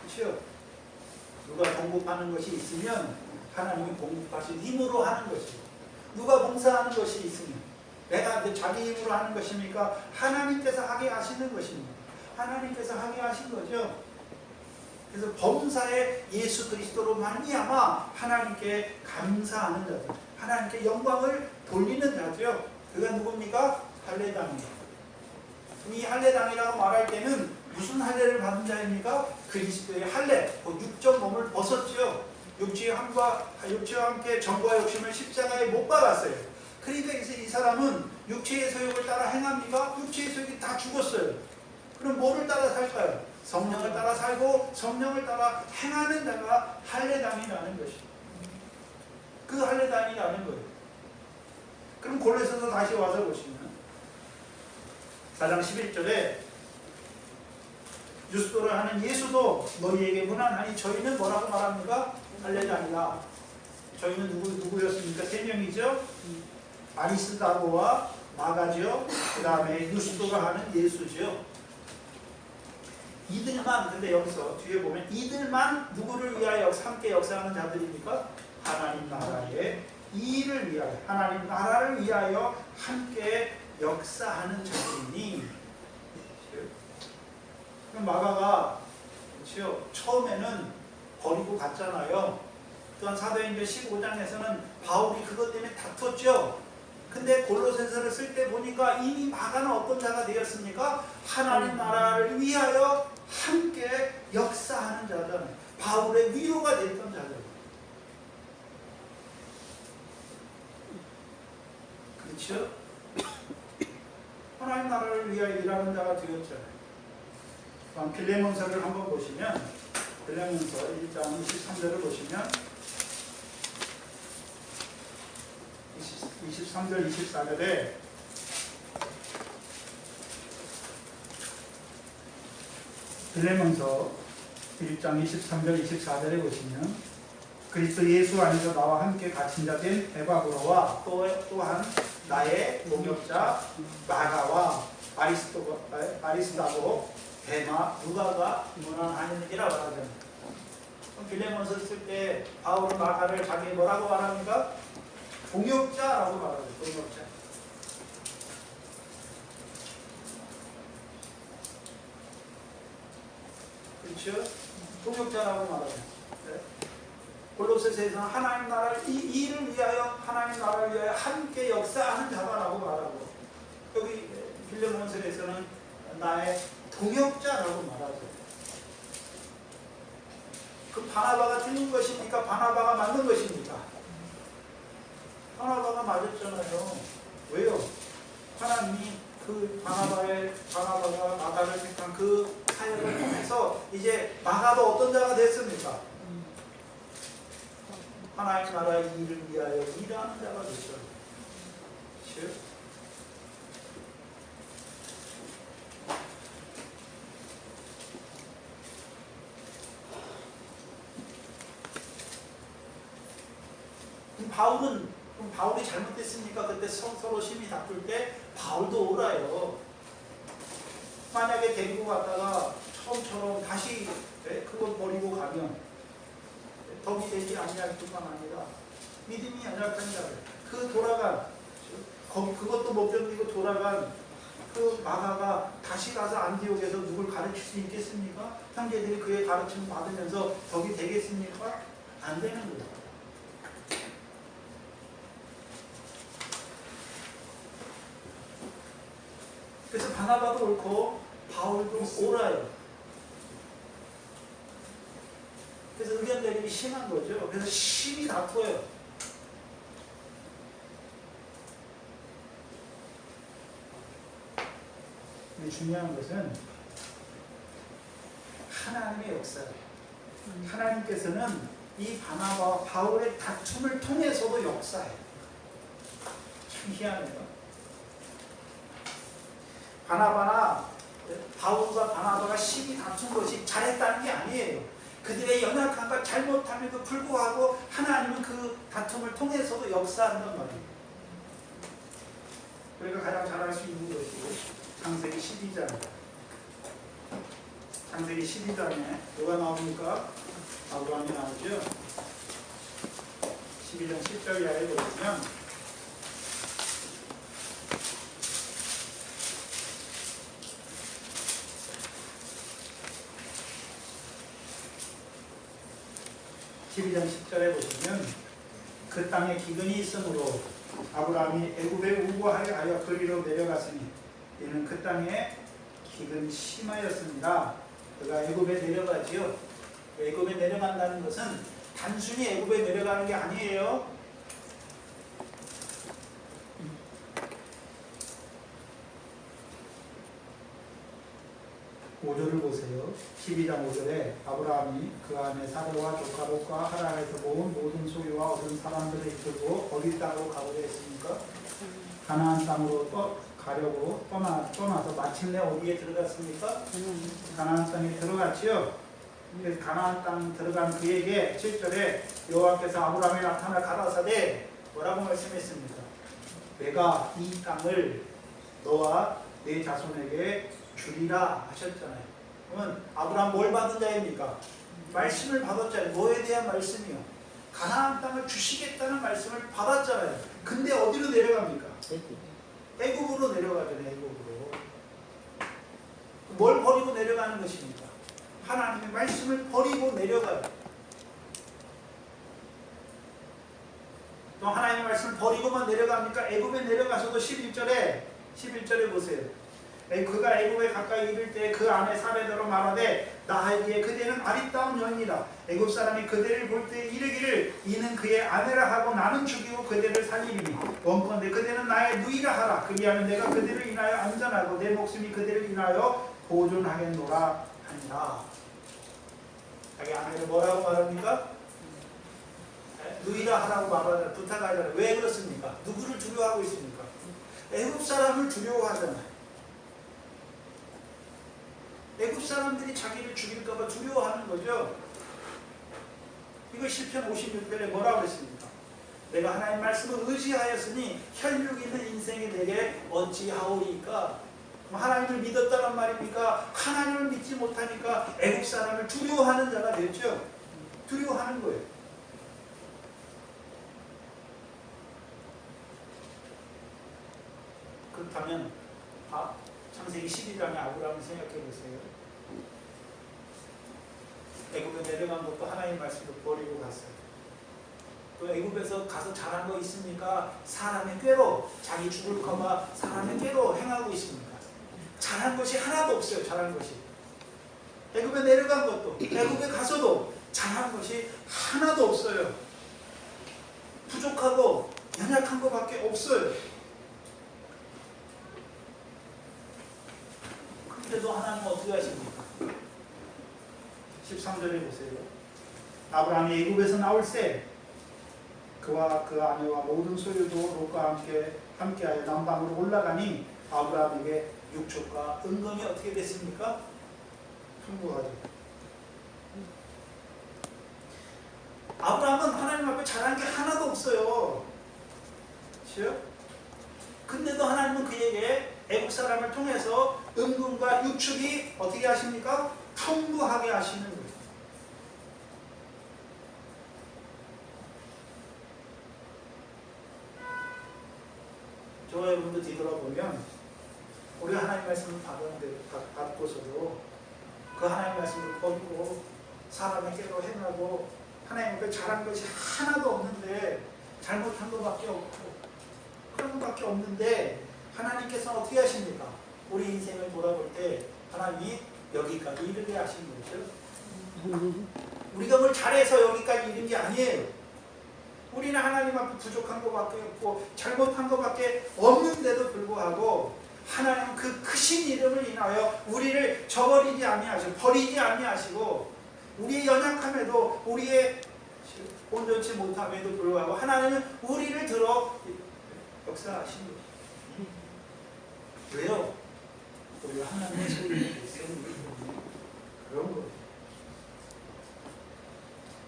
그렇죠? 누가 공급하는 것이 있으면 하나님이 공급하신 힘으로 하는 것이고, 누가 봉사하는 것이 있으면 내가 자기 힘으로 하는 것입니까? 하나님께서 하게 하시는 것입니다. 하나님께서 하게 하신 거죠. 그래서 범사에 예수 그리스도로 말미암아 하나님께 감사하는 자들, 하나님께 영광을 돌리는 자죠. 그가 누굽니까? 할례당이에요. 이 할례당이라고 말할 때는 무슨 할례를 받은 자입니까? 그리스도의 할례, 육적 몸을 벗었죠. 육체와 함께 정과 욕심을 십자가에 못 박았어요. 그러니까 이 사람은 육체의 소욕을 따라 행합니까? 육체의 소욕이 다 죽었어요. 그럼 뭐를 따라 살까요? 성령을 따라 살고 성령을 따라 행하는 자가 할례당이라는 것이죠. 그 할례당이라는 거예요. 그럼 골로새서 다시 와서 보시면 4장 11절에 유스도라 하는 예수도 너희에게 무난하니 저희는 뭐라고 말합니까? 할례당이다. 저희는 누구였습니까? 세 명이죠. 아리스다고와 마가죠. 그 다음에 유스도라 하는 예수죠. 이들만, 근데 여기서 뒤에 보면 이들만 누구를 위하여 함께 역사하는 자들입니까? 하나님 나라의 이 일을 위하여, 하나님 나라를 위하여 함께 역사하는 자들이니. 그럼 마가가 그렇죠? 처음에는 버리고 갔잖아요. 또한 사도행전 15장에서는 바울이 그것 때문에 다퉜죠. 근데 골로새서를 쓸 때 보니까 이미 마가는 어떤 자가 되었습니까? 하나님 나라를 위하여 함께 역사하는 자잖아요. 바울의 위로가 됐던 자잖아요. 그렇죠? 하나님 나라를 위하여 일하는 자가 되었잖아요. 필레몬서를 한번 보시면 빌레몬서 1장 23절을 보시면 23절 24절에 빌레몬서 1장 23절 24절에 보시면 그리스도 예수 안에서 나와 함께 갇힌 자 된 에바브로와 또한 나의 동역자 마가와 아리스다고 데마 누가가 문안하느니라 말하잖아요. 빌레몬서 쓸 때 바울은 마가를 자기 뭐라고 말합니까? 동역자라고 말하죠. 동역자. 그렇죠? 동역자라고 말하죠. 네? 골로새서에서는 하나님 나라를 이 일을 위하여 하나님 나라를 위하여 함께 역사하는 자다라고 말하고 여기 빌레몬서에서는 나의 동역자라고 말하죠. 그 바나바가 틀린 것입니까? 바나바가 맞는 것입니까? 바나바가 맞았잖아요. 왜요? 하나님이 그 바나바가 마가를 택한 그 사역을 통해서 이제 마가도 어떤 자가 됐습니까? 하나님 나라의 일을 위하여 일하는 자가 됐어요. 그렇죠? 바울이 잘못됐습니까? 그때 서로 심히 다툴 때 바울도 오라요. 만약에 데리고 갔다가 처음처럼 다시 그걸 버리고 가면 덕이 되지 아니할 뿐만 아니라 믿음이 연약한 자들 그 돌아간 그것도 못 견디고 돌아간 그 마가가 다시 가서 안디옥에서 누굴 가르칠 수 있겠습니까? 형제들이 그의 가르침을 받으면서 덕이 되겠습니까? 안 되는 거예요. 그래서 바나바도 옳고 바울도 옳아요. 그래서 의견 대립이 심한 거죠. 그래서 심히 다투어요. 근데 중요한 것은 하나님의 역사예요. 하나님께서는 이 바나바와 바울의 다툼을 통해서도 역사해요. 참 희한해요. 바나바나 바울과 바나바가 심히 다툰 것이 잘했다는 게 아니에요. 그들의 연약함과 잘못함에도 불구하고 하나님은 그 다툼을 통해서도 역사한단 말이에요. 우리가 가장 잘 알 수 있는 것이 창세기 12장입니다. 창세기 12장에 누가 나옵니까? 아브라함이 나오죠. 12장 10절 이하에 보시면 12장 10절에 보시면 그 땅에 기근이 있으므로 아브라함이 애굽에 우고하여 거리로 내려갔으니 이는 그 땅에 기근이 심하였습니다. 그가 애굽에 내려가지요. 애굽에 내려간다는 것은 단순히 애굽에 내려가는 게 아니에요. 5절을 보세요. 12장 5절에 아브라함이 그 안에 사르와 조카 롯과 하란에서 모은 모든 소유와 얻은 사람들을 이끌고 어디 땅으로 가고자 했습니까? 가나안 땅으로 가려고 떠나서 마침내 어디에 들어갔습니까? 가나안 땅에 들어갔지요. 그래서 가나안 땅 들어간 그에게 7절에 여호와께서 아브라함에 나타나 가라사대 뭐라고 말씀했습니까? 내가 이 땅을 너와 내 자손에게 주리라 하셨잖아요. 그러면 아브라함 뭘 받은 자입니까? 말씀을 받았잖아요. 뭐에 대한 말씀이요? 가나안 땅을 주시겠다는 말씀을 받았잖아요. 근데 어디로 내려갑니까? 애굽으로 내려가잖아요. 애굽으로. 뭘 버리고 내려가는 것입니까? 하나님의 말씀을 버리고 내려가요. 또 하나님의 말씀을 버리고만 내려갑니까? 애굽에 내려가서도 11절에 보세요. 그가 애굽에 가까이 이를 때 그 안에 사례대로 말하되 나에게 그대는 아리따운 여인이라. 애굽 사람이 그대를 볼 때 이르기를 이는 그의 아내라 하고 나는 죽이고 그대를 살리리니 원컨대 그대는 나의 누이라 하라. 그리하면 내가 그대를 인하여 안전하고 내 목숨이 그대를 인하여 보존하겠노라 하니라. 자기 아내를 뭐라고 말합니까? 누이라 하라고 말하잖아요. 부탁하잖아요. 왜 그렇습니까? 누구를 두려워하고 있습니까? 애굽 사람을 두려워하잖아요. 애굽 사람들이 자기를 죽일까봐 두려워하는 거죠. 이거 시편 56편에 뭐라고 했습니까? 내가 하나님 말씀을 의지하였으니 혈육 있는 인생이 내게 어찌하오리까? 하나님을 믿었다는 말입니까? 하나님을 믿지 못하니까 애국 사람을 두려워하는 자가 됐죠. 두려워하는 거예요. 그렇다면 창세기 12장의 아브라함을 생각해 보세요. 애굽에 내려간 것도 하나님 말씀을 버리고 갔어요. 또 애굽에서 가서 잘한 거 있습니까? 사람의 꾀로, 자기 죽을까봐 사람의 꾀로 행하고 있습니까? 잘한 것이 하나도 없어요. 잘한 것이. 애굽에 내려간 것도, 애굽에 가서도 잘한 것이 하나도 없어요. 부족하고 연약한 것밖에 없어요. 그런데도 하나님은 어떻게 하십니까? 13절에 보세요. 아브라함이 애굽에서 나올새 그와 그 아내와 모든 소유도 롯과 함께하여 남방으로 올라가니 아브라함에게 육축과 은금이 어떻게 됐습니까? 풍부하죠. 아브라함은 하나님 앞에 잘한 게 하나도 없어요. 그렇죠? 근데도 하나님은 그에게 애국 사람을 통해서 은금과 육축이 어떻게 하십니까? 풍부하게 하시는 거예요. 저와 여러분도 뒤돌아보면 우리가 하나님 말씀을 받고서도 그 하나님 말씀을 버리고 사람의 깨로 행하고 하나님 앞에 잘한 것이 하나도 없는데 잘못한 것밖에 없고 그런 것밖에 없는데 하나님께서는 어떻게 하십니까? 우리 인생을 돌아볼 때 하나님이 여기까지 이르게 하신 거죠. 우리가 뭘 잘해서 여기까지 이른 게 아니에요. 우리는 하나님 앞에 부족한 것밖에 없고 잘못한 것밖에 없는데도 불구하고 하나님은 그 크신 이름을 인하여 우리를 저버리지 아니하시고 버리지 아니하시고 우리의 연약함에도 우리의 온전치 못함에도 불구하고 하나님은 우리를 들어 역사하신 거예요. 왜요? 우리가 하나님의 소리를 듣는 그런 거예요.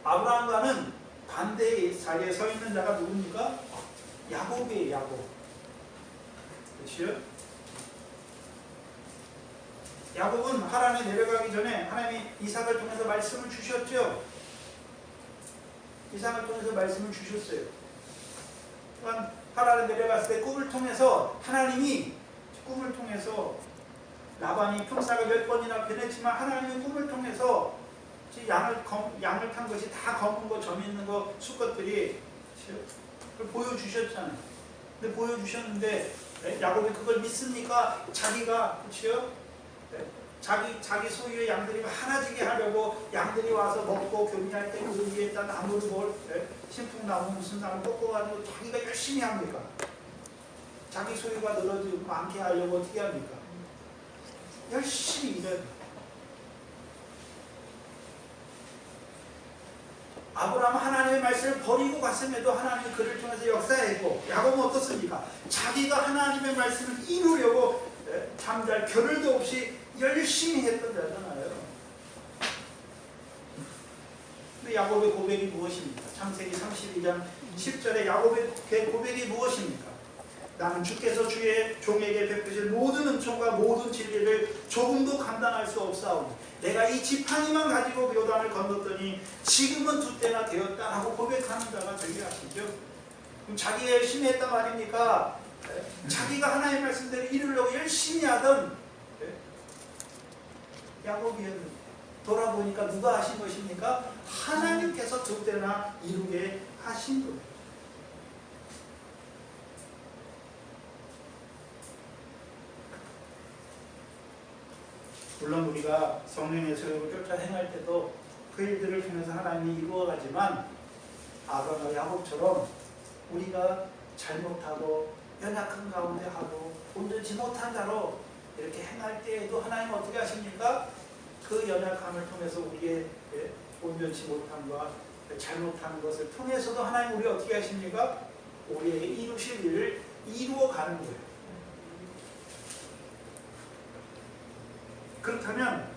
아브라함과는 반대의 자리에 서 있는 자가 누굽니까? 야곱이에요. 야곱. 그렇죠? 야곱은 하란에 내려가기 전에 하나님이 이삭을 통해서 말씀을 주셨죠. 이삭을 통해서 말씀을 주셨어요. 또한 하란에 내려갔을 때 꿈을 통해서 하나님이 꿈을 통해서 라반이 품삯을 몇 번이나 변했지만 하나님의 꿈을 통해서 양을 탄 것이 다 검은 거, 점 있는 거, 수컷들이 그걸 보여주셨잖아요. 근데 보여주셨는데 야곱이 그걸 믿습니까? 자기가 그렇죠? 자기 소유의 양들이 하나지게 하려고 양들이 와서 먹고 교미할 때 그 위에다 나무를 신풍나무 무슨 나무 꺾어가지고 자기가 열심히 합니까? 자기 소유가 늘어지고 많게 하려고 어떻게 합니까? 열심히 일해요. 아브라함은 하나님의 말씀을 버리고 갔음에도 하나님이 그를 통해서 역사했고 야곱은 어떻습니까? 자기가 하나님의 말씀을 이루려고 잠잘 겨를도 없이 열심히 했던 자잖아요. 근데 야곱의 고백이 무엇입니까? 창세기 32장 10절에 야곱의 고백이 무엇입니까? 나는 주께서 주의 종에게 베푸실 모든 은총과 모든 진리를 조금도 감당할 수 없사오니 내가 이 지팡이만 가지고 요단을 건넜더니 지금은 두 때나 되었다 하고 고백하는 자가 되게 하시죠. 그럼 자기가 열심히 했단 말입니까? 자기가 하나님의 말씀대로 이루려고 열심히 하던 야곱이었는데 돌아보니까 누가 하신 것입니까? 하나님께서 두 때나 이루게 하신 거예요. 물론 우리가 성령의 소욕을 쫓아 행할 때도 그 일들을 통해서 하나님이 이루어가지만 아브라함과 야곱처럼 우리가 잘못하고 연약한 가운데 하고 온전치 못한 자로 이렇게 행할 때에도 하나님은 어떻게 하십니까? 그 연약함을 통해서 우리의 온전치 못함과 잘못하는 것을 통해서도 하나님 우리 어떻게 하십니까? 우리에게 이루실 일을 이루어 가는 거예요. 그렇다면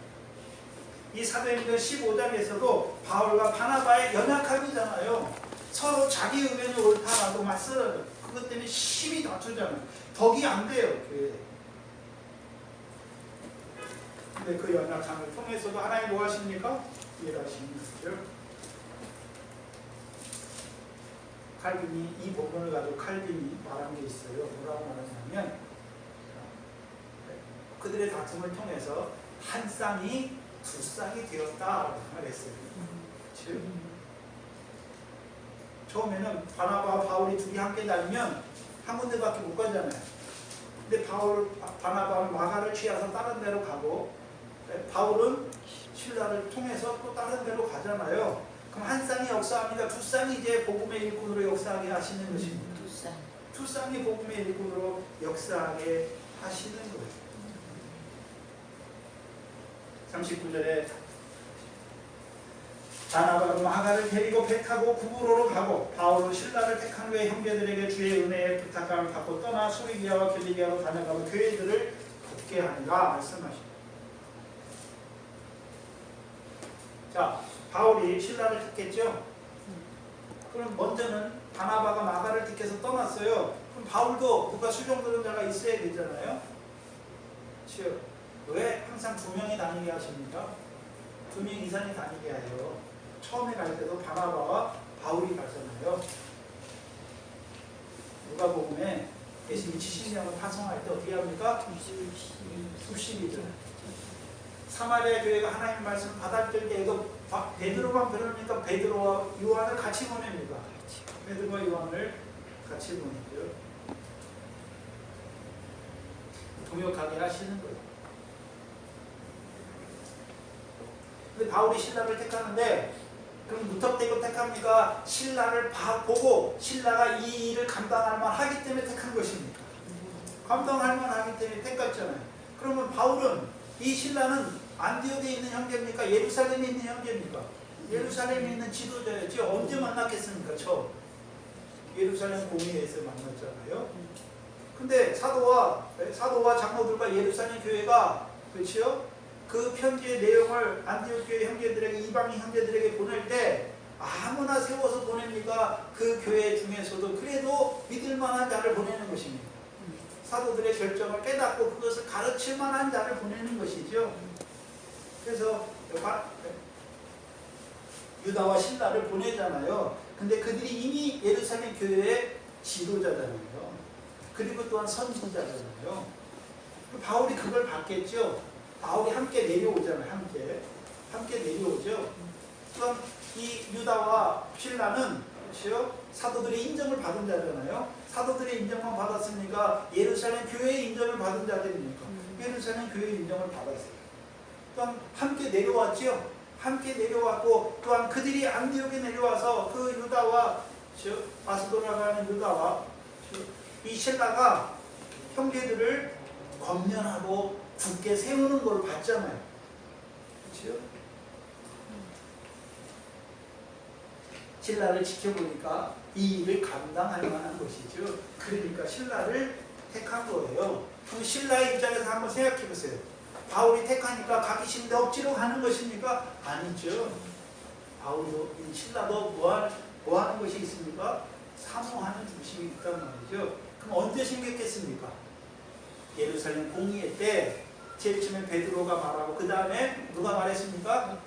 이 사도행전 15장에서도 바울과 바나바의 연약함이잖아요. 서로 자기 의견이 옳다라고 맞서요. 그것 때문에 심히 다투잖아요. 덕이 안 돼요, 교회에. 근데 그 연약함을 통해서도 하나님 뭐 하십니까? 일하시는 거죠. 칼빈이 이 부분을 가지고 칼빈이 말한 게 있어요. 뭐라고 말하냐면 그들의 다툼을 통해서 한 쌍이 두 쌍이 되었다라고 말했어요. 즉 처음에는 바나바와 바울이 둘이 함께 다니면 한 군데밖에 못 가잖아요. 근데 바나바는 마가를 취해서 다른 데로 가고 바울은 신라를 통해서 또 다른 데로 가잖아요. 그럼 한 쌍이 역사합니까? 두 쌍이 이제 복음의 일꾼으로 역사하게 하시는 것입니다. 두 쌍이 복음의 일꾼으로 역사하게 하시는 거예요. 39절에 바나바는 마가를 데리고 배 타고 구브로로 가고 바울은 신라를 택한 후에 형제들에게 주의 은혜에 부탁함을 받고 떠나 수리기아와 길리기아로 다녀가고 교회들을 돕게 하니라 말씀하십니다. 자, 바울이 신라를 택했죠. 그럼 먼저는 바나바가 마가를 택해서 떠났어요. 그럼 바울도 누가 수종드는 자가 있어야 되잖아요. 그렇죠? 왜 항상 두 명이 다니게 하십니까? 두 명 이상이 다니게 해요. 처음에 갈 때도 바나바와 바울이 가잖아요. 누가복음에 예수님이 70명을 파송할 때 어떻게 합니까? 숲십이죠. 사마리아 교회가 하나님 말씀을 받아들 때에도 베드로만 그러니까 베드로와 요한을 같이 보냅니다. 베드로와 요한을 같이 보내죠. 동역하게 하시는 거예요. 근데 바울이 신라를 택하는데 그럼 무턱대고 택합니까? 신라를 보고 신라가 이 일을 감당할 만하기 때문에 택한 것입니까? 감당할 만하기 때문에 택했잖아요. 그러면 바울은 이 신라는 안디옥에 있는 형제입니까? 예루살렘에 있는 형제입니까? 예루살렘에 있는 지도자였죠. 언제 만났겠습니까? 처음 예루살렘 공회에서 만났잖아요. 근데 사도와 장로들과 예루살렘 교회가 그렇죠? 그 편지의 내용을 안디옥 교회 형제들에게 이방인 형제들에게 보낼 때 아무나 세워서 보냅니까? 그 교회 중에서도 그래도 믿을 만한 자를 보내는 것입니다. 사도들의 결정을 깨닫고 그것을 가르칠 만한 자를 보내는 것이죠. 그래서 유다와 신라를 보내잖아요. 근데 그들이 이미 예루살렘 교회의 지도자잖아요. 그리고 또한 선지자잖아요. 바울이 그걸 받겠죠. 바울이 함께 내려오잖아요. 함께 내려오죠. 그럼 이 유다와 신라는 그렇죠? 사도들의 인정을 받은 자잖아요. 사도들의 인정만 받았습니까? 예루살렘 교회의 인정을 받은 자들입니까? 예루살렘 교회의 인정을 받았어요. 또한 함께 내려왔죠. 함께 내려왔고 또한 그들이 안디옥에 내려와서 그 유다와 마스도나가는 유다와 이 신라가 형제들을 권면하고 굳게 세우는 걸 봤잖아요. 그렇죠? 신라를 지켜보니까 이 일을 감당할 만한 것이죠. 그러니까 신라를 택한 거예요. 그럼 신라의 입장에서 한번 생각해 보세요. 바울이 택하니까 가기 싫은데 억지로 가는 것입니까? 아니죠. 바울도 신라도 뭐 하는 것이 있습니까? 사모하는 중심이 있단 말이죠. 그럼 언제 생겼겠습니까? 예루살렘 공의회 때 제일 처음에 베드로가 말하고 그 다음에 누가 말했습니까?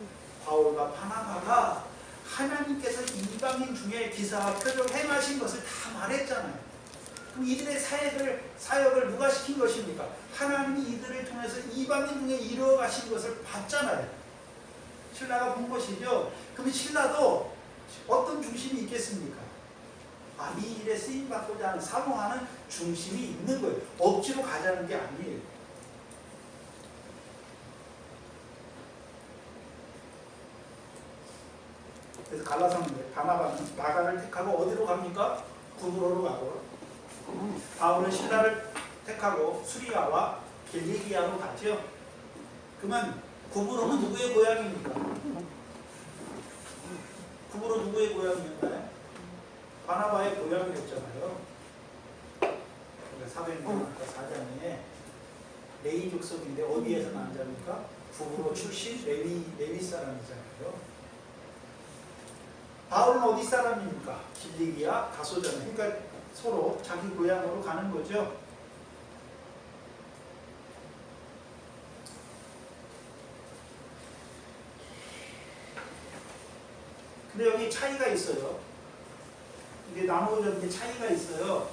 바울과 바나바가 하나님께서 이방인 중에 기사와 표적을 행하신 것을 다 말했잖아요. 그럼 이들의 사역을 누가 시킨 것입니까? 하나님이 이들을 통해서 이방인 중에 이루어 가신 것을 봤잖아요. 신라가 본 것이죠. 그럼 신라도 어떤 중심이 있겠습니까? 이 일에 쓰임받고자 하는 사모하는 중심이 있는 거예요. 억지로 가자는 게 아니에요. 그래서 갈라서는 바나바는 마가를 택하고 어디로 갑니까? 구브로로 가고 바울은 신라를 택하고 수리아와 길리기아로 갔죠. 그러면 구브로는 누구의 고향입니까? 북으로 누구의 고향이었나요? 바나바의 고향이었잖아요. 그러니까 사도행전 4장에 레위 족속인데 어디에서 난 자입니까? 북으로 출신 레위 사람이잖아요. 바울은 어디 사람입니까? 길리기아 가소잖아요. 그러니까 서로 자기 고향으로 가는 거죠. 근데 여기 차이가 있어요. 이게 나누어졌는데 차이가 있어요.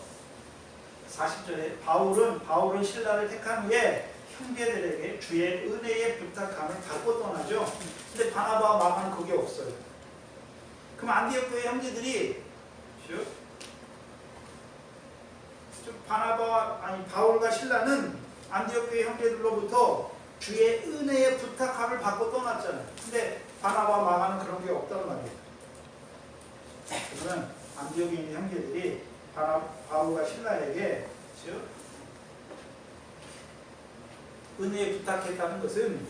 40절에 바울은 신라를 택한 후에 형제들에게 주의 은혜의 부탁함을 받고 떠나죠. 근데 바나바와 마가는 그게 없어요. 그럼 안디옥 교회 형제들이 바울과 신라는 안디옥 교회 형제들로부터 주의 은혜의 부탁함을 받고 떠났잖아요. 근데 바나바와 마가는 그런 게 없단 말이에요. 그러면 안디옥에 있는 형제들이 바울과 신라에게 은혜에 부탁했다는 것은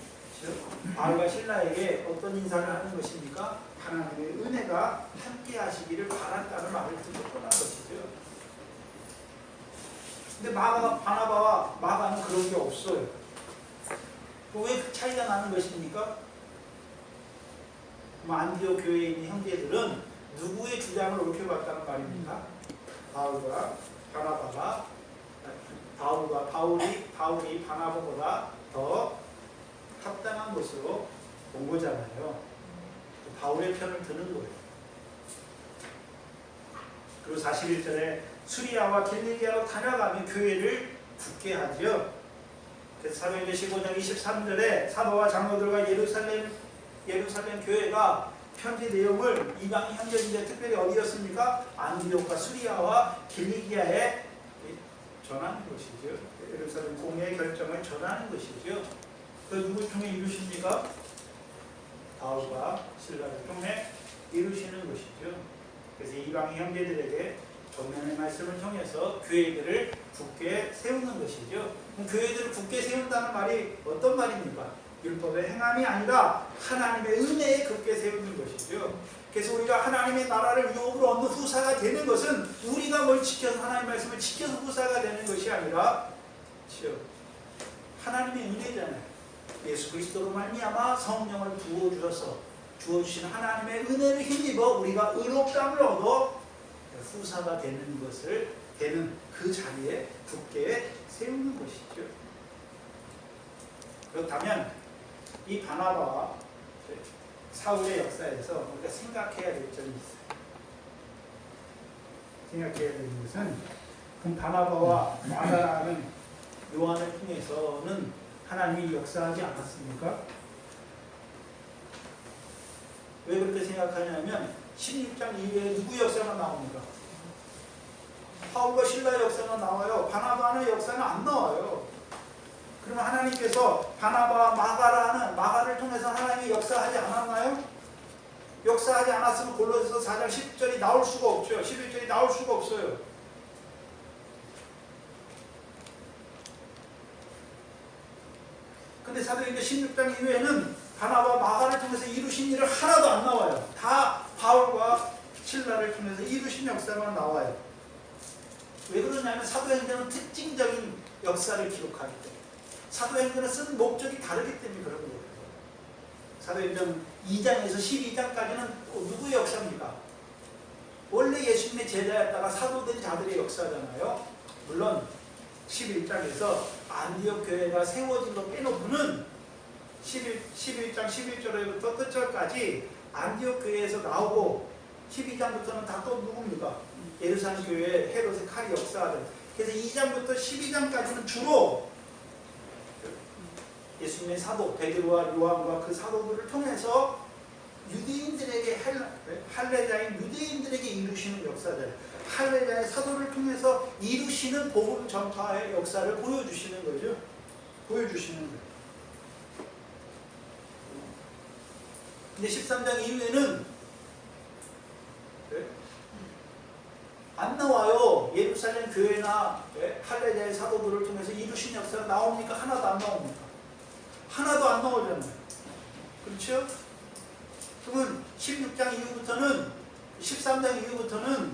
바울과 신라에게 어떤 인사를 하는 것입니까? 하나님의 은혜가 함께 하시기를 바란다는 말을 듣고 떠난 것이죠. 근데 바나바와 마가는 그런 게 없어요. 왜 그 차이가 나는 것입니까? 안디옥 교회에 있는 형제들은 누구의 주장을 옮겨봤다는 말입니까? 바울이 바나바보다 더 합당한 것으로 본 거잖아요. 바울의 편을 드는 거예요. 그리고 41절에 수리아와 길리기아로 다녀가며 교회를 굳게 하죠. 그래서 사도행전 15장 23절에 사도와 장로들과 예루살렘 교회가 편지 내용을 이방 형제인데 특별히 어디였습니까? 안디옥과 수리아와 길리기아에 전하는 것이죠. 예루살렘 공예의 결정을 전하는 것이죠. 그 누구 통해 이루십니까? 바울과 신라를 통해 이루시는 것이죠. 그래서 이방 형제들에게 전면의 말씀을 통해서 교회들을 굳게 세우는 것이죠. 그럼 교회들을 굳게 세운다는 말이 어떤 말입니까? 율법의 행함이 아니라 하나님의 은혜에 굳게 세우는 것이죠. 그래서 우리가 하나님의 나라를 유업으로 얻는 후사가 되는 것은 우리가 뭘 지켜서 하나님의 말씀을 지켜서 후사가 되는 것이 아니라 하나님의 은혜잖아요. 예수 그리스도로 말미암아 성령을 주어주시는 하나님의 은혜를 힘입어 우리가 의롭다함을 얻어 후사가 되는 그 자리에 굳게 세우는 것이죠. 그렇다면 이 바나바와 사울의 역사에서 우리가 생각해야 될 점이 있어요. 생각해야 되는 것은 그럼 바나바와 마가라는 요한을 통해서는 하나님이 역사하지 않았습니까? 왜 그렇게 생각하냐면 16장 이후에 누구 역사가 나옵니까? 바울과 신라의 역사가 나와요. 바나바의 역사는 안 나와요. 그러면 하나님께서 바나바와 마가를 통해서 하나님이 역사하지 않았나요? 역사하지 않았으면 골로새서 4장 10절이 나올 수가 없죠. 11절이 나올 수가 없어요. 근데 사도행전 16장 이후에는 바나바와 마가를 통해서 이루신 일을 하나도 안 나와요. 다 바울과 신라를 통해서 이루신 역사만 나와요. 왜 그러냐면 사도행전은 특징적인 역사를 기록하기 때문에, 사도행전을 쓴 목적이 다르기 때문에 그런 거예요. 사도행전 2장에서 12장까지는 누구의 역사입니까? 원래 예수님의 제자였다가 사도된 자들의 역사잖아요. 물론 11장에서 안디옥 교회가 세워진 거 빼놓고는 11장 11절부터 끝절까지 안디옥 교회에서 나오고 12장부터는 다 또 누굽니까? 예루살렘 교회 헤롯의 칼이 역사하던. 그래서 2장부터 12장까지는 주로 예수님의 사도 베드로와 요한과 그 사도들을 통해서 유대인들에게 할례자인 유대인들에게 이루시는 역사들, 할례자의 사도를 통해서 이루시는 복음 전파의 역사를 보여주시는 거죠. 보여주시는 거예요. 근데 13장 이후에는 안 나와요. 예루살렘 교회나 할례자의 사도들을 통해서 이루신 역사가 나옵니까? 하나도 안 나옵니까? 하나도 안 나오잖아요. 그렇죠? 그러면 16장 이후부터는 13장 이후부터는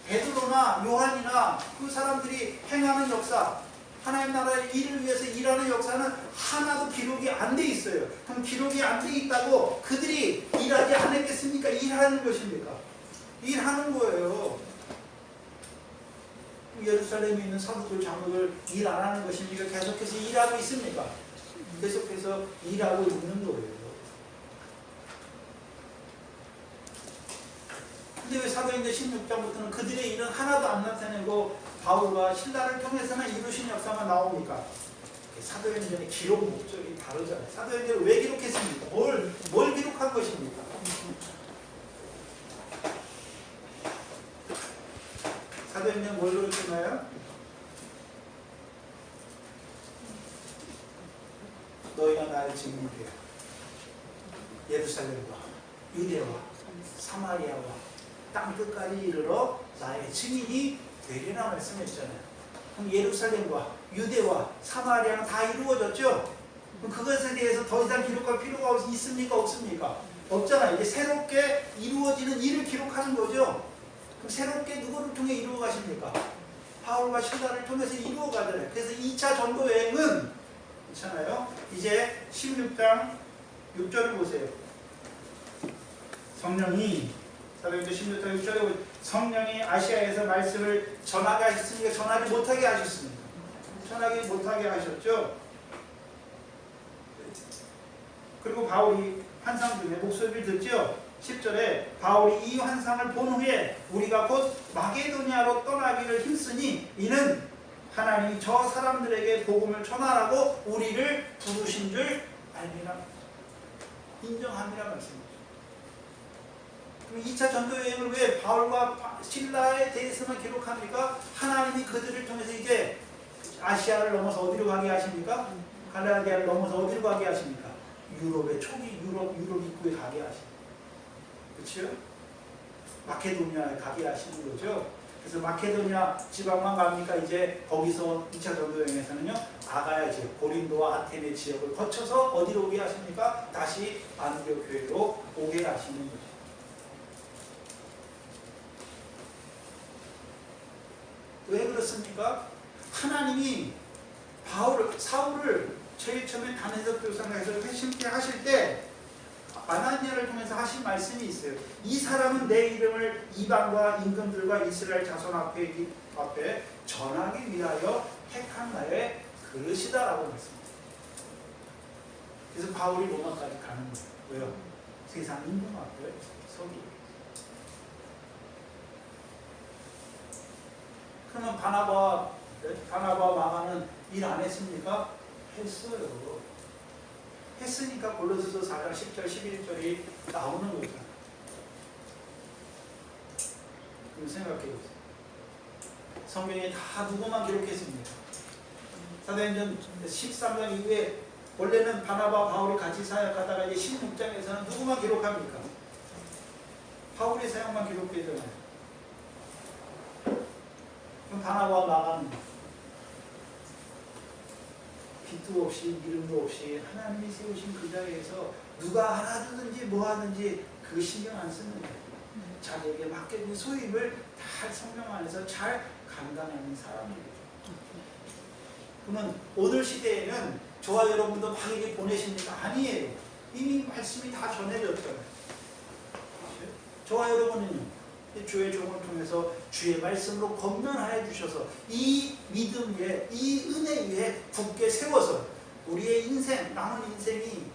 베드로나 요한이나 그 사람들이 행하는 역사, 하나님 나라의 일을 위해서 일하는 역사는 하나도 기록이 안 돼 있어요. 그럼 기록이 안 돼 있다고 그들이 일하지 않았겠습니까? 일하는 것입니까? 일하는 거예요. 예루살렘에 있는 사도들, 장로들 일 안 하는 것입니까? 계속해서 일하고 있습니까? 계속해서 일하고 있는 거예요. 근데 왜 사도행전 16장부터는 그들의 일은 하나도 안 나타내고 바울과 신라를 통해서만 이루신 역사만 나옵니까? 사도행전의 기록 목적이 다르잖아요. 사도행전을 왜 기록했습니까? 뭘 기록한 것입니까? 사도행전 뭘 기록했나요? 너희가 나를 증인되어 예루살렘과 유대와 사마리아와 땅 끝까지 이르러 나의 증인이 되리라 말씀했잖아요. 그럼 예루살렘과 유대와 사마리아는 다 이루어졌죠? 그럼 그것에 대해서 더 이상 기록할 필요가 있습니까? 없습니까? 없잖아요. 이제 새롭게 이루어지는 일을 기록하는 거죠. 그럼 새롭게 누구를 통해 이루어 가십니까? 바울과 실라를 통해서 이루어 가잖아요. 그래서 2차 전도 여행은 있잖아요. 이제 16장 6절을 보세요. 성령이 사도행전 16장 6절에 성령이 아시아에서 말씀을 전하게 하셨으니까 전하지 못하게 하셨습니다. 전하지 못하게 하셨죠. 그리고 바울이 환상 중에 목소리를 듣죠. 10절에 바울이 이 환상을 본 후에 우리가 곧 마게도니아로 떠나기를 힘쓰니 이는 하나님이 저 사람들에게 복음을 전하라고 우리를 부르신 줄 알미라, 인정함이라 말씀입니다. 그럼 2차 전도 여행을 왜 바울과 실라에 대해서만 기록합니까? 하나님이 그들을 통해서 이제 아시아를 넘어서 어디로 가게 하십니까? 갈라디아를 넘어서 어디로 가게 하십니까? 유럽의 초기 유럽 입구에 가게 하십니다. 그렇죠? 마케도니아에 가게 하시는 거죠. 그래서 마케도니아 지방만 갑니까? 이제 거기서 2차 전도 여행에서는요, 아가야 지역, 고린도와 아테네 지역을 거쳐서 어디로 오게 하십니까? 다시 안디옥 교회로 오게 하시는 거죠. 왜 그렇습니까? 하나님이 사울을 제일 처음에 다메섹 교사에서 회심케 하실 때 아나니아를 통해서 하신 말씀이 있어요. 이 사람은 내 이름을 이방과 임금들과 이스라엘 자손 앞에 전하기 위하여 택한 나의 그릇이다라고 말씀합니다. 그래서 바울이 로마까지 가는 거예요. 왜요? 세상 임금 앞에 서기. 그러면 바나바와 마가는 일 안 했습니까? 했어요. 했으니까 골로새서 4장 10절 11절이 나오는 거잖아요. 그럼 생각해 보세요. 성경에 다 누구만 기록했습니까? 사도행전 13장 이후에 원래는 바나바와 바울이 같이 사역하다가 이제 16장에서는 누구만 기록합니까? 바울의 사역만 기록되잖아요. 그럼 바나바와 마가는 빛도 없이 이름도 없이 하나님이 세우신 그 자리에서 누가 알아주든지 뭐 하든지 그 신경 안 쓰는 거예요. 자기에게 맡겨진 소임을 다 성령 안에서 잘 감당하는 사람이에요. 그러면 오늘 시대에는 저와 여러분도 막 이렇게 보내십니까? 아니에요. 이미 말씀이 다 전해졌잖아요. 저와 여러분은요, 주의 종을 통해서 주의 말씀으로 건면하여 주셔서 이 믿음 위에, 이 은혜 위에 굳게 세워서 우리의 인생, 남은 인생이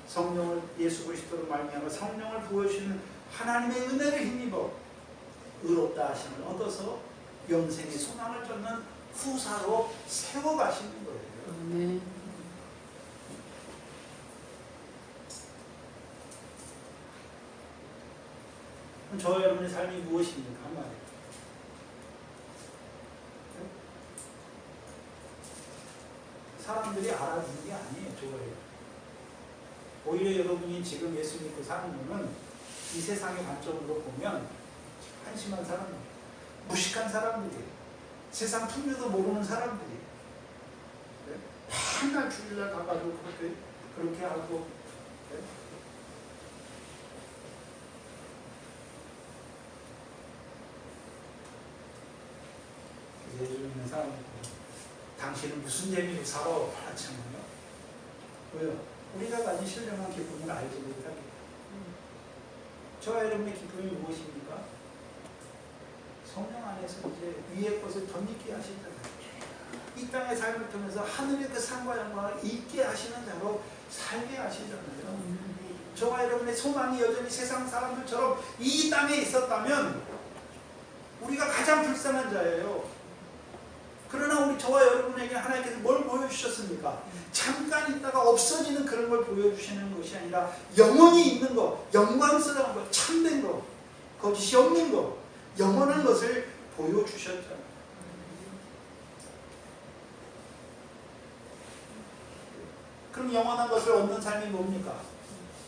성령을, 예수 그리스도로 말미암아 성령을 부어주시는 하나님의 은혜를 힘입어 의롭다 하심을 얻어서 영생의 소망을 쫓는 후사로 세워가시는 거예요. 네. 그럼 저 여러분의 삶이 무엇입니까? 한마디. 사람들이 알아주는 게 아니에요. 저거예요. 오히려 여러분이 지금 예수 믿고 사는 분은 이 세상의 관점으로 보면 한심한 사람들, 무식한 사람들이, 세상 풍류도 모르는 사람들이 맨날 주일날 가가지고 그렇게 하고 당신은 무슨 재미로 살아? 하잖아요. 왜요? 우리가 가진 신령한 기쁨을 알지 못합니다. 저와 여러분의 기쁨이 무엇입니까? 성령 안에서 이제 위의 것을 덧입게 하시잖아요. 이 땅의 삶을 통해서 하늘의 그 상과 영광을 잊게 하시는 자로 살게 하시잖아요. 저와 여러분의 소망이 여전히 세상 사람들처럼 이 땅에 있었다면 우리가 가장 불쌍한 자예요. 그러나 우리 저와 여러분에게 하나님께서 뭘 보여주셨습니까? 잠깐 있다가 없어지는 그런 걸 보여주시는 것이 아니라 영원히 있는 것, 영광스러운 것, 참된 것, 거짓이 없는 것, 영원한 것을 보여주셨잖아요. 그럼 영원한 것을 얻는 삶이 뭡니까?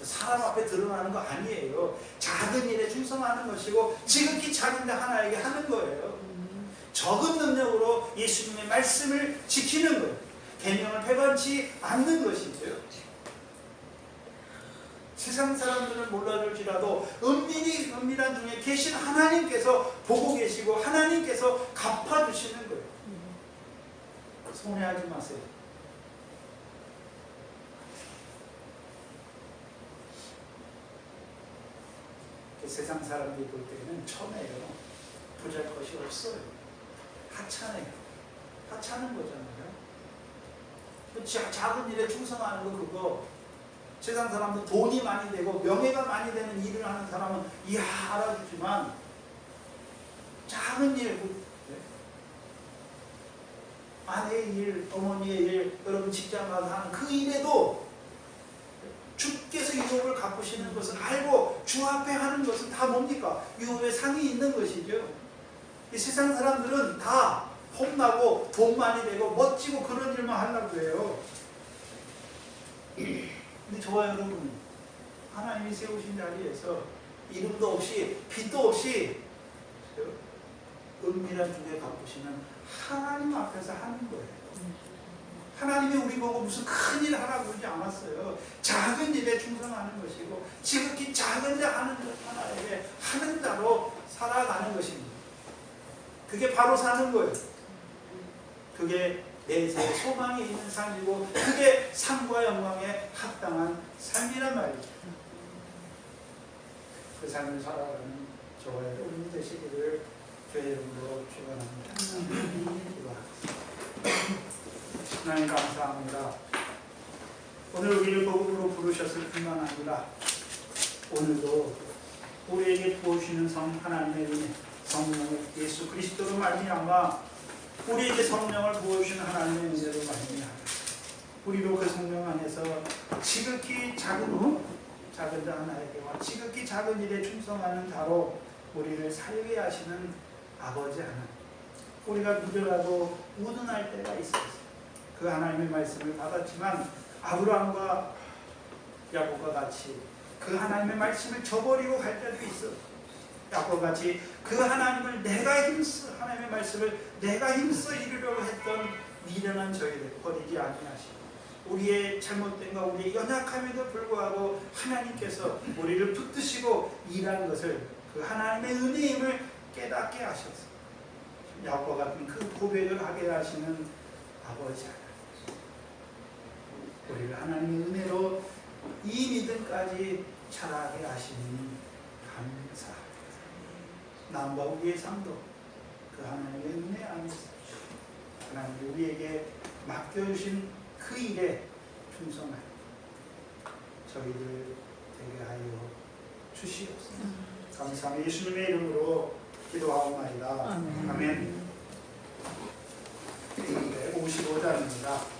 사람 앞에 드러나는 거 아니에요. 작은 일에 충성하는 것이고 지극히 작은 데 하나에게 하는 거예요. 적은 능력으로 예수님의 말씀을 지키는 것, 계명을 배반치 않는 것이죠. 세상 사람들은 몰라줄지라도 은밀한 중에 계신 하나님께서 보고 계시고 하나님께서 갚아주시는 거예요. 손해하지 마세요. 세상 사람들이 볼 때는 천해요. 보잘것이 없어요. 하찮아요. 하찮은 거잖아요. 작은 일에 충성하는 거 그거 세상 사람들 돈이 많이 되고 명예가 많이 되는 일을 하는 사람은 이야 알아주지만 작은 일, 아내의 일, 어머니의 일, 여러분 직장 가서 하는 그 일에도 주께서 유업을 갚으시는 것을 알고 주 앞에 하는 것은 다 뭡니까? 유업의 상이 있는 것이죠. 이 세상 사람들은 다 폼나고 돈 많이 되고 멋지고 그런 일만 하려고 해요. 근데 저와 여러분 하나님이 세우신 자리에서 이름도 없이 빛도 없이 은밀한 중에 갚으시는 하나님 앞에서 하는 거예요. 하나님이 우리 보고 무슨 큰 일 하라고 그러지 않았어요. 작은 일에 충성하는 것이고 지극히 작은 데 하는 하나에게 하는 자로 살아가는 것입니다. 그게 바로 사는 거예요. 그게 내세의 소망이 있는 삶이고 그게 상과 영광에 합당한 삶이란 말이죠. 그 삶을 살아가는 저와 여러분이 되시기를 주의 이름으로 축원합니다. 기도하겠습니다. 하나님 감사합니다. 오늘 우리를 복음으로 부르셨을 뿐만 아니라 오늘도 우리에게 부어주시는 하나님의 은혜, 성령을 예수 그리스도로 말미암아 우리에게 성령을 부어주시는 하나님의 은혜로 말미암아 우리도 그 성령 안에서 지극히 작은 자 하나에게와 지극히 작은 일에 충성하는 자로 우리를 살게 하시는 아버지 하나님, 우리가 누구라도 우둔할 때가 있었어요. 그 하나님의 말씀을 받았지만 아브라함과 야곱과 같이 그 하나님의 말씀을 저버리고 갈 때도 있어. 야곱과 같이 그 하나님을 하나님의 말씀을 내가 힘써 이루려고 했던 미련한 저희들 버리지 아니하시고 우리의 잘못됨과 우리의 연약함에도 불구하고 하나님께서 우리를 붙드시고 일하는 것을 그 하나님의 은혜임을 깨닫게 하셨어요. 야곱과 같은 그 고백을 하게 하시는 아버지 하나님, 우리를 하나님의 은혜로 이 믿음까지 자라게 하시니 감사합니다. 남과 우리의 삶도 그 하나님의 은혜 안에서 하나님이 우리에게 맡겨주신 그 일에 충성하여 저희들 되게 하여 주시옵소서. 감사합니다. 예수님의 이름으로 기도하옵나이다. 아멘. 55장입니다.